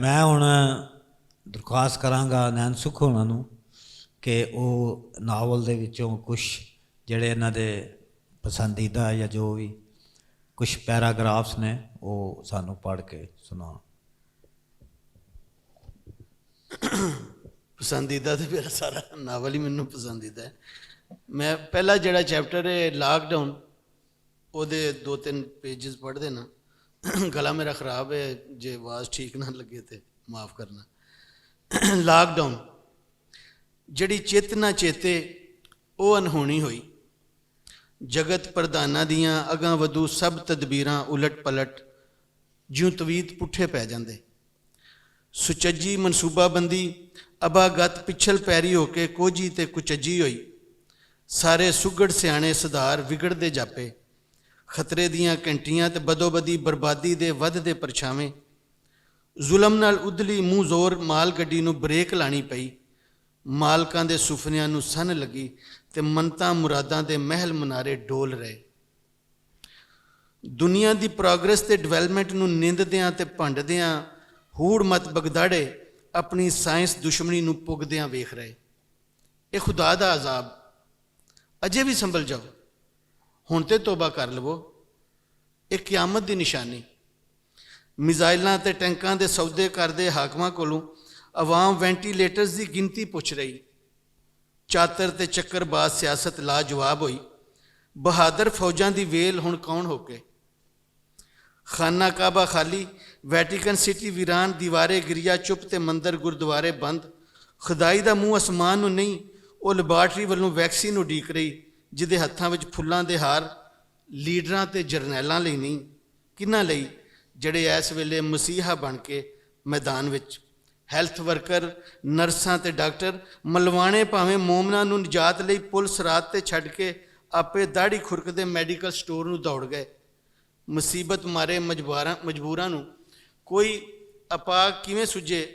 Speaker 1: ਮੈਂ ਹੁਣ ਦਰਖਾਸਤ ਕਰਾਂਗਾ ਨੈਣ ਸੁੱਖ ਹੋਣਾ ਨੂੰ ਕਿ ਉਹ ਨਾਵਲ ਦੇ ਵਿੱਚੋਂ ਕੁਛ ਜਿਹੜੇ ਇਹਨਾਂ ਦੇ ਪਸੰਦੀਦਾ ਜਾਂ ਜੋ ਵੀ ਕੁਛ ਪੈਰਾਗ੍ਰਾਫਸ ਨੇ ਉਹ ਸਾਨੂੰ ਪੜ੍ਹ ਕੇ ਸੁਣਾਉਣ।
Speaker 3: ਪਸੰਦੀਦਾ ਤਾਂ ਮੇਰਾ ਸਾਰਾ ਨਾਵਲ ਹੀ ਮੈਨੂੰ ਪਸੰਦੀਦਾ ਹੈ। ਮੈਂ ਪਹਿਲਾ ਜਿਹੜਾ ਚੈਪਟਰ ਹੈ ਲਾਕਡਾਊਨ, ਉਹਦੇ 2-3 ਪੇਜਸ ਪੜ੍ਹ ਦੇਣਾ। ਗਲਾ ਮੇਰਾ ਖ਼ਰਾਬ ਹੈ, ਜੇ ਆਵਾਜ਼ ਠੀਕ ਨਾ ਲੱਗੇ ਤੇ ਮਾफ़ ਕਰਨਾ। ਲਾਕਡਾਊਨ, ਜਿਹੜੀ ਚਿੱਤ ਨਾ ਚੇਤੇ ਉਹ ਅਨਹੋਣੀ ਹੋਈ, ਜਗਤ ਪ੍ਰਧਾਨਾਂ ਦੀਆਂ ਅਗਾਂ ਵਧੂ ਸਭ ਤਦਬੀਰਾਂ ਉਲਟ ਪਲਟ ਜਿਉਂ ਤਵੀਤ ਪੁੱਠੇ ਪੈ ਜਾਂਦੇ। ਸੁਚੱਜੀ ਮਨਸੂਬਾਬੰਦੀ ਅਬਾਗਤ ਪਿਛਲ ਪੈਰੀ ਹੋ ਕੇ ਕੋਝੀ ਤੇ ਕੁਚੱਜੀ ਹੋਈ। ਸਾਰੇ ਸੁਗੜ ਸਿਆਣੇ ਸੁਧਾਰ ਵਿਗੜਦੇ ਜਾਪੇ। ਖਤਰੇ ਦੀਆਂ ਘੰਟੀਆਂ ਤੇ ਬਦੋਬਦੀ ਬਰਬਾਦੀ ਦੇ ਵੱਧਦੇ ਪਰਛਾਵੇਂ। ਜ਼ੁਲਮ ਨਾਲ ਉਦਲੀ ਮੂੰਹ ਜ਼ੋਰ ਮਾਲ ਗੱਡੀ ਨੂੰ ਬ੍ਰੇਕ ਲਾਣੀ ਪਈ। ਮਾਲਕਾਂ ਦੇ ਸੁਪਨਿਆਂ ਨੂੰ ਸੰਨ ਲੱਗੀ ਤੇ ਮੰਨਤਾਂ ਮੁਰਾਦਾਂ ਦੇ ਮਹਿਲ ਮਨਾਰੇ ਡੋਲ ਰਹੇ। ਦੁਨੀਆ ਦੀ ਪ੍ਰੋਗਰੈਸ ਤੇ ਡਿਵੈਲਪਮੈਂਟ ਨੂੰ ਨਿੰਦਦਿਆਂ ਤੇ ਭੰਡਦਿਆਂ ਹੂੜ ਮਤ ਬਗਦਾੜੇ ਆਪਣੀ ਸਾਇੰਸ ਦੁਸ਼ਮਣੀ ਨੂੰ ਪੁੱਗਦਿਆਂ ਵੇਖ ਰਹੇ। ਇਹ ਖੁਦਾ ਦਾ ਅਜ਼ਾਬ। ਅਜੇ ਵੀ ਸੰਭਲ ਜਾਓ, ਹੁਣ ਤੇ ਤੋਬਾ ਕਰ ਲਵੋ। ਇਹ ਕਿਆਮਤ ਦੀ ਨਿਸ਼ਾਨੀ। ਮਿਜ਼ਾਈਲਾਂ ਤੇ ਟੈਂਕਾਂ ਦੇ ਸੌਦੇ ਕਰਦੇ ਹਾਕਮਾਂ ਕੋਲੋਂ ਆਵਾਮ ਵੈਂਟੀਲੇਟਰਸ ਦੀ ਗਿਣਤੀ ਪੁੱਛ ਰਹੀ। ਚਾਤਰ ਤੇ ਚੱਕਰਬਾਜ਼ ਸਿਆਸਤ ਲਾਜਵਾਬ ਹੋਈ। ਬਹਾਦਰ ਫੌਜਾਂ ਦੀ ਵੇਲ ਹੁਣ ਕੌਣ ਹੋ ਕੇ। ਖਾਨਾ ਕਾਬਾ ਖਾਲੀ, ਵੈਟੀਕਨ ਸਿਟੀ ਵੀਰਾਨ, ਦੀਵਾਰੇ ਗਿਰਿਆ ਚੁੱਪ ਤੇ ਮੰਦਰ ਗੁਰਦੁਆਰੇ ਬੰਦ। ਖੁਦਾਈ ਦਾ ਮੂੰਹ ਅਸਮਾਨ ਨੂੰ ਨਹੀਂ, ਉਹ ਲੈਬਾਰਟਰੀ ਵੱਲੋਂ ਵੈਕਸੀਨ ਉਡੀਕ ਰਹੀ, ਜਿਹਦੇ ਹੱਥਾਂ ਵਿੱਚ ਫੁੱਲਾਂ ਦੇ ਹਾਰ ਲੀਡਰਾਂ ਤੇ ਜਰਨੈਲਾਂ ਲਈ ਨਹੀਂ, ਕਿਹਨਾਂ ਲਈ ਜਿਹੜੇ ਇਸ ਵੇਲੇ ਮਸੀਹਾ ਬਣ ਕੇ ਮੈਦਾਨ ਵਿੱਚ। ਹੈਲਥ ਵਰਕਰ, ਨਰਸਾਂ ਤੇ ਡਾਕਟਰ ਮਲਵਾਣੇ ਭਾਵੇਂ ਮੋਮਨਾਂ ਨੂੰ ਨਿਜਾਤ ਲਈ ਪੁਲਿਸ ਰਾਤ ਤੇ ਛੱਡ ਕੇ ਆਪੇ ਦਾੜੀ ਖੁਰਕਦੇ ਮੈਡੀਕਲ ਸਟੋਰ ਨੂੰ ਦੌੜ ਗਏ। ਮੁਸੀਬਤ ਮਾਰੇ ਮਜਬੂਰਾਂ ਨੂੰ ਕੋਈ ਅਪਾਕ ਕਿਵੇਂ ਸੁੱਝੇ,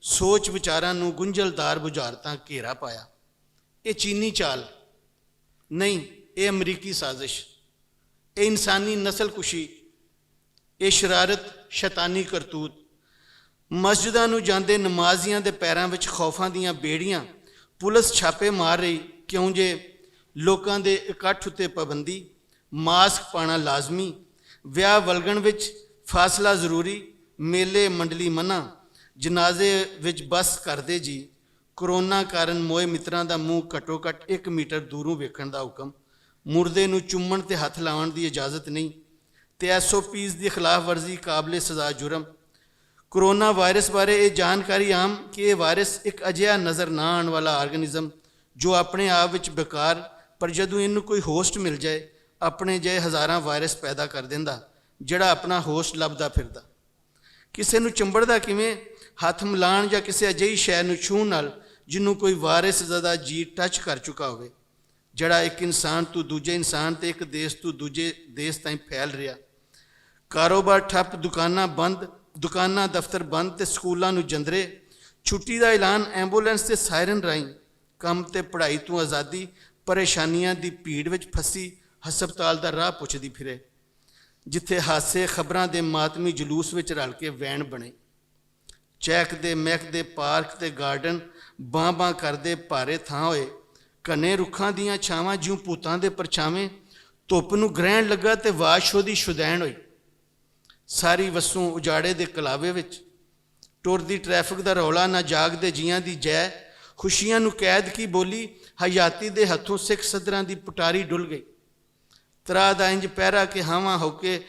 Speaker 3: ਸੋਚ ਵਿਚਾਰਾਂ ਨੂੰ ਗੁੰਝਲਦਾਰ ਬੁਝਾਰਤਾਂ ਘੇਰਾ ਪਾਇਆ। ਇਹ ਚੀਨੀ ਚਾਲ ਨਹੀਂ, ਇਹ ਅਮਰੀਕੀ ਸਾਜ਼ਿਸ਼, ਇਹ ਇਨਸਾਨੀ ਨਸਲਕੁਸ਼ੀ, ਇਹ ਸ਼ਰਾਰਤ, ਸ਼ੈਤਾਨੀ ਕਰਤੂਤ। ਮਸਜਿਦਾਂ ਨੂੰ ਜਾਂਦੇ ਨਮਾਜ਼ੀਆਂ ਦੇ ਪੈਰਾਂ ਵਿੱਚ ਖੌਫਾਂ ਦੀਆਂ ਬੇੜੀਆਂ। ਪੁਲਿਸ ਛਾਪੇ ਮਾਰ ਰਹੀ ਕਿਉਂ ਜੇ ਲੋਕਾਂ ਦੇ ਇਕੱਠ ਉੱਤੇ ਪਾਬੰਦੀ, ਮਾਸਕ ਪਾਉਣਾ ਲਾਜ਼ਮੀ, ਵਿਆਹ ਵਲਗਣ ਵਿੱਚ ਫਾਸਲਾ ਜ਼ਰੂਰੀ, ਮੇਲੇ ਮੰਡਲੀ ਮਨਾ, ਜਨਾਜ਼ੇ ਵਿੱਚ ਬੱਸ ਕਰਦੇ ਜੀ। ਕਰੋਨਾ ਕਾਰਨ ਮੋਏ ਮਿੱਤਰਾਂ ਦਾ ਮੂੰਹ ਘੱਟੋ ਘੱਟ 1 ਮੀਟਰ ਦੂਰੋਂ ਵੇਖਣ ਦਾ ਹੁਕਮ। ਮੁਰਦੇ ਨੂੰ ਚੁੰਮਣ ਤੇ ਹੱਥ ਲਾਉਣ ਦੀ ਇਜਾਜ਼ਤ ਨਹੀਂ ਤੇ SOPs ਦੀ ਖਿਲਾਫ ਵਰਜ਼ੀ ਕਾਬਲੇ ਸਜ਼ਾ ਜੁਰਮ। ਕਰੋਨਾ ਵਾਇਰਸ ਬਾਰੇ ਇਹ ਜਾਣਕਾਰੀ ਆਮ ਕਿ ਇਹ ਵਾਇਰਸ ਇੱਕ ਅਜਿਹਾ ਨਜ਼ਰ ਨਾ ਆਉਣ ਵਾਲਾ ਆਰਗੈਨਿਜ਼ਮ ਜੋ ਆਪਣੇ ਆਪ ਵਿੱਚ ਬੇਕਾਰ, ਪਰ ਜਦੋਂ ਇਹਨੂੰ ਕੋਈ ਹੋਸਟ ਮਿਲ ਜਾਏ ਆਪਣੇ ਜਿਹੇ ਹਜ਼ਾਰਾਂ ਵਾਇਰਸ ਪੈਦਾ ਕਰ ਦਿੰਦਾ ਜਿਹੜਾ ਆਪਣਾ ਹੋਸਟ ਲੱਭਦਾ ਫਿਰਦਾ। ਕਿਸੇ ਨੂੰ ਚੰਬੜਦਾ ਕਿਵੇਂ, ਹੱਥ ਮਿਲਾਉਣ ਜਾਂ ਕਿਸੇ ਅਜਿਹੀ ਸ਼ੈ ਨੂੰ ਛੂਹਣ ਨਾਲ ਜਿਹਨੂੰ ਕੋਈ ਵਾਇਰਸ ਜ਼ਿਆਦਾ ਜੀ ਟੱਚ ਕਰ ਚੁੱਕਾ ਹੋਵੇ, ਜਿਹੜਾ ਇੱਕ ਇਨਸਾਨ ਤੋਂ ਦੂਜੇ ਇਨਸਾਨ ਤੇ ਇੱਕ ਦੇਸ਼ ਤੋਂ ਦੂਜੇ ਦੇਸ਼ ਤਾਈਂ ਫੈਲ ਰਿਹਾ। ਕਾਰੋਬਾਰ ਠੱਪ, ਦੁਕਾਨਾਂ ਬੰਦ, ਦੁਕਾਨਾਂ ਦਫ਼ਤਰ ਬੰਦ ਤੇ ਸਕੂਲਾਂ ਨੂੰ ਜੰਦਰੇ। ਛੁੱਟੀ ਦਾ ਐਲਾਨ ਐਂਬੂਲੈਂਸ ਤੇ ਸਾਇਰਨ ਰਾਹੀਂ। ਕੰਮ ਤੇ ਪੜ੍ਹਾਈ ਤੋਂ ਆਜ਼ਾਦੀ, ਪਰੇਸ਼ਾਨੀਆਂ ਦੀ ਭੀੜ ਵਿੱਚ ਫਸੀ ਹਸਪਤਾਲ ਦਾ ਰਾਹ ਪੁੱਛਦੀ ਫਿਰੇ। ਜਿੱਥੇ ਹਾਸੇ ਖਬਰਾਂ ਦੇ ਮਾਤਮੀ ਜਲੂਸ ਵਿੱਚ ਰਲ ਕੇ ਵੈਣ ਬਣੇ। ਚਹਿਕਦੇ ਮਹਿਕਦੇ ਪਾਰਕ ਤੇ ਗਾਰਡਨ ਬਾਂ ਕਰਦੇ ਭਾਰੇ ਥਾਂ ਹੋਏ। ਘਨੇ ਰੁੱਖਾਂ ਦੀਆਂ ਛਾਵਾਂ ਜਿਉਂ ਭੂਤਾਂ ਦੇ ਪਰਛਾਵੇਂ। ਧੁੱਪ ਨੂੰ ਗ੍ਰਹਿਣ ਲੱਗਾ ਤੇ ਵਾਸ਼ੋ ਦੀ ਸ਼ੁਦੈਣ ਹੋਈ। ਸਾਰੀ ਵਸੋਂ ਉਜਾੜੇ ਦੇ ਕਲਾਵੇ ਵਿੱਚ। ਟੁਰਦੀ ਟ੍ਰੈਫਿਕ ਦਾ ਰੌਲਾ, ਨਾ ਜਾਗਦੇ ਜੀਆਂ ਦੀ ਜੈ। ਖੁਸ਼ੀਆਂ ਨੂੰ ਕੈਦ ਕੀ ਬੋਲੀ, ਹਯਾਤੀ ਦੇ ਹੱਥੋਂ ਸਿੱਖ ਸਦਰਾਂ ਦੀ ਪੁਟਾਰੀ ਡੁੱਲ ਗਈ। ਤਰਾ ਦਾ ਇੰਜ ਪਹਿਰਾ ਕਿ ਹਾਵਾਂ ਹੋ ਕੇ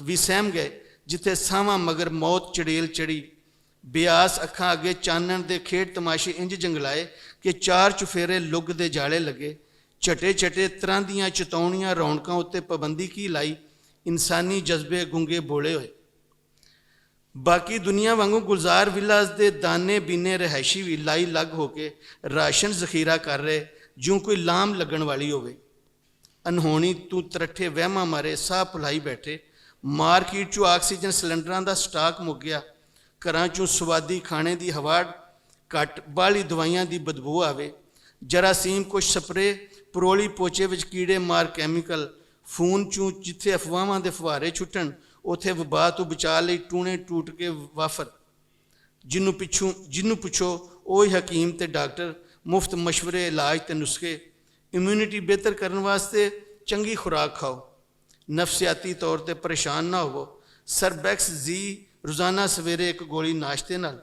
Speaker 3: ਵੀ ਸਹਿਮ ਗਏ। ਜਿੱਥੇ ਸਾਵਾਂ ਮਗਰ ਮੌਤ ਚੜੇਲ ਚੜੀ। ਬਿਆਸ ਅੱਖਾਂ ਅੱਗੇ ਚਾਨਣ ਦੇ ਖੇਡ ਤਮਾਸ਼ੇ ਇੰਜ ਜੰਗਲਾਏ ਕਿ 4 ਚੁਫੇਰੇ ਲੁੱਗ ਦੇ ਜਾਲੇ ਲੱਗੇ। ਛਟੇ ਛਟੇ ਤਰ੍ਹਾਂ ਦੀਆਂ ਚਿਤਾਉਣੀਆਂ ਰੌਣਕਾਂ ਉੱਤੇ ਪਾਬੰਦੀ ਕੀ ਲਾਈ। ਇਨਸਾਨੀ ਜਜ਼ਬੇ ਗੁੰਗੇ ਬੋਲੇ ਹੋਏ। ਬਾਕੀ ਦੁਨੀਆ ਵਾਂਗੂ ਗੁਲਜ਼ਾਰ ਵਿਲਾਸ ਦੇ ਦਾਨੇ ਬੀਨੇ ਰਿਹਾਇਸ਼ੀ ਵੀ ਲਾਈ ਲੱਗ ਹੋ ਕੇ ਰਾਸ਼ਨ ਜ਼ਖੀਰਾ ਕਰ ਰਹੇ, ਜਿਉਂ ਕੋਈ ਲਾਮ ਲੱਗਣ ਵਾਲੀ ਹੋਵੇ। ਅਨਹੋਣੀ ਤੂੰ ਤਰੱਠੇ ਵਹਿਮਾਂ ਮਾਰੇ ਸਾਹ ਭੁਲਾਈ ਬੈਠੇ। ਮਾਰਕੀਟ 'ਚੋਂ ਆਕਸੀਜਨ ਸਿਲੰਡਰਾਂ ਦਾ ਸਟਾਕ ਮੁੱਕ ਗਿਆ। ਘਰਾਂ 'ਚੋਂ ਸਵਾਦੀ ਖਾਣੇ ਦੀ ਹਵਾੜ ਘੱਟ, ਬਾਹਲੀ ਦਵਾਈਆਂ ਦੀ ਬਦਬੂ ਆਵੇ। ਜਰਾਸੀਮ ਕੁਛ ਸਪਰੇ, ਪਰੋਲੀ ਪੋਚੇ ਵਿੱਚ ਕੀੜੇ ਮਾਰ ਕੈਮੀਕਲ, ਫੂਨ ਚੋਂ ਜਿੱਥੇ ਅਫਵਾਹਾਂ ਦੇ ਫੁਹਾਰੇ ਛੁੱਟਣ ਉੱਥੇ ਵਬਾ ਤੋਂ ਬਚਾ ਲਈ ਟੂਣੇ ਟੂਟ ਕੇ ਵਾਫਰ। ਜਿਹਨੂੰ ਪੁੱਛੋ ਉਹੀ ਹਕੀਮ ਤੇ ਡਾਕਟਰ, ਮੁਫਤ ਮਸ਼ਵਰੇ, ਇਲਾਜ ਤੇ ਨੁਸਖੇ। ਇਮਿਊਨਿਟੀ ਬਿਹਤਰ ਕਰਨ ਵਾਸਤੇ ਚੰਗੀ ਖੁਰਾਕ ਖਾਓ, ਨਫਸਿਆਤੀ ਤੌਰ ਤੇ ਪਰੇਸ਼ਾਨ ਨਾ ਹੋਵੋ। ਸਰਬੈਕਸ ਜੀ ਰੋਜ਼ਾਨਾ ਸਵੇਰੇ ਇੱਕ ਗੋਲੀ ਨਾਸ਼ਤੇ ਨਾਲ,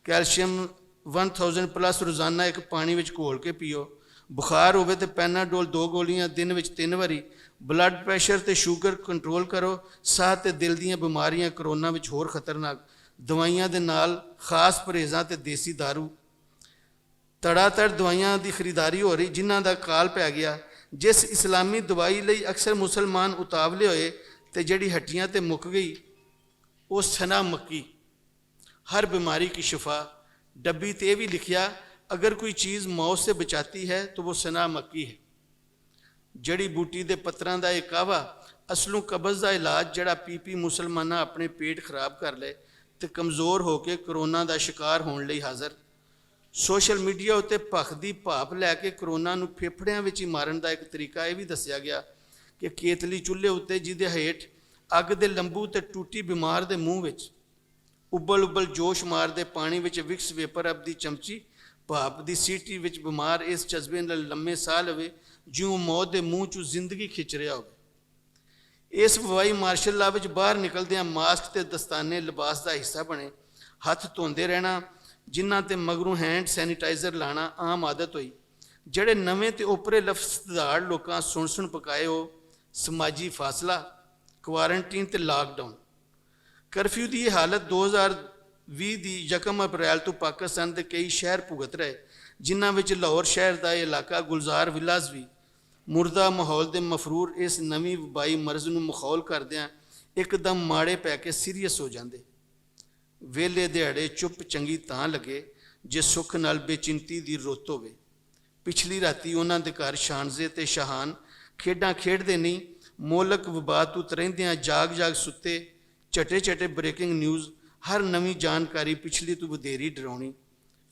Speaker 3: ਕੈਲਸ਼ੀਅਮ 1000 ਪਲੱਸ ਰੋਜ਼ਾਨਾ ਇੱਕ ਪਾਣੀ ਵਿੱਚ ਘੋਲ ਕੇ ਪੀਓ। ਬੁਖਾਰ ਹੋਵੇ ਤੇ ਪੈਨਾਡੋਲ 2 ਗੋਲੀਆਂ ਦਿਨ ਵਿੱਚ 3 ਵਾਰੀ। ਬਲੱਡ ਪ੍ਰੈਸ਼ਰ ਤੇ ਸ਼ੂਗਰ ਕੰਟਰੋਲ ਕਰੋ। ਸਾਹ ਤੇ ਦਿਲ ਦੀਆਂ ਬਿਮਾਰੀਆਂ ਕਰੋਨਾ ਵਿੱਚ ਹੋਰ ਖਤਰਨਾਕ। ਦਵਾਈਆਂ ਦੇ ਨਾਲ ਖਾਸ ਪਰਹੇਜ਼ਾਂ ਤੇ ਦੇਸੀ ਦਾਰੂ। ਤੜਾਤੜ ਦਵਾਈਆਂ ਦੀ ਖਰੀਦਦਾਰੀ ਹੋ ਰਹੀ, ਜਿਨ੍ਹਾਂ ਦਾ ਕਾਲ ਪੈ ਗਿਆ। ਜਿਸ ਇਸਲਾਮੀ ਦਵਾਈ ਲਈ ਅਕਸਰ ਮੁਸਲਮਾਨ ਉਤਾਵਲੇ ਹੋਏ ਤੇ ਜਿਹੜੀ ਹੱਟੀਆਂ ਤੇ ਮੁੱਕ ਗਈ, ਉਹ ਸਨਾ ਮੱਕੀ। हर बीमारी की शिफा। डब्बी ते भी लिखिया, अगर कोई चीज़ मौत से बचाती है तो वो सना मक्की है। जड़ी बूटी के पत्तरां दा एक कावा असलों कब्ज़ का इलाज, जड़ा पी मुसलमाना अपने पेट खराब कर ले तो कमज़ोर होकर करोना का शिकार होने लई हाज़र। सोशल मीडिया उत्ते भख दी भाप लैके करोना नूं फेफड़ियां विच ही मारन दा एक तरीका यह भी दस्सिया गया कि केतली चुल्हे उत्ते जिहदे हेठ अग दे लंबू ते टूटी बीमार दे मूँह विच उबल जोश मारते पानी विच विक्स वेपर अप दी चमची भाप दी सीटी विच बीमार इस जज्बे नाल लम्मे साह लवे जिउं मौत दे मूँह चों जिंदगी खिच रहा हो। इस वबाई मार्शल लॉ विच बाहर निकलदियां मास्क ते दस्ताने लिबास का हिस्सा बने। हथ धोंदे रहना, जिन्हां ते मगरों हैंड सैनीटाइजर लाना आम आदत हुई। ਜਿਹੜੇ ਨਵੇਂ ਤੇ ਓਪਰੇ ਲਫ਼ਜ਼ਾਰ ਲੋਕਾਂ ਸੁਣ ਪਕਾਏ ਹੋ, ਸਮਾਜੀ ਫਾਸਲਾ, ਕੁਆਰੰਟੀਨ ਤੇ ਲਾਕਡਾਊਨ। ਕਰਫਿਊ ਦੀ ਇਹ ਹਾਲਤ 2020 ਦੀ 1 ਅਪ੍ਰੈਲ ਤੋਂ ਪਾਕਿਸਤਾਨ ਦੇ ਕਈ ਸ਼ਹਿਰ ਭੁਗਤ ਰਹੇ, ਜਿਨ੍ਹਾਂ ਵਿੱਚ ਲਾਹੌਰ ਸ਼ਹਿਰ ਦਾ ਇਲਾਕਾ ਗੁਲਜ਼ਾਰ ਵਿਲਾਜ਼ ਵੀ। ਮੁਰਦਾ ਮਾਹੌਲ ਦੇ ਮਫਰੂਰ ਇਸ ਨਵੀਂ ਵਬਾਈ ਮਰਜ਼ ਨੂੰ ਮਖੌਲ ਕਰਦਿਆਂ ਇੱਕਦਮ ਮਾੜੇ ਪੈ ਕੇ ਸੀਰੀਅਸ ਹੋ ਜਾਂਦੇ। ਵੇਲੇ ਦਿਹਾੜੇ ਚੁੱਪ ਚੰਗੀ ਤਾਂ ਲੱਗੇ ਜੇ ਸੁੱਖ ਨਾਲ ਬੇਚਿੰਤੀ ਦੀ ਰੁੱਤ ਹੋਵੇ। ਪਿਛਲੀ ਰਾਤੀ ਉਹਨਾਂ ਦੇ ਘਰ ਸ਼ਾਨਜ਼ੇ ਤੇ ਸ਼ਾਹਾਨ ਖੇਡਾਂ ਖੇਡਦੇ ਨਹੀਂ, ਮੋਲਕ ਵਬਾ ਤੋਂ ਤਰਹਿੰਦਿਆਂ ਜਾਗ ਸੁੱਤੇ। ਝਟੇ ਬ੍ਰੇਕਿੰਗ ਨਿਊਜ਼, ਹਰ ਨਵੀਂ ਜਾਣਕਾਰੀ ਪਿਛਲੀ ਤੋਂ ਵਧੇਰੀ ਡਰਾਉਣੀ।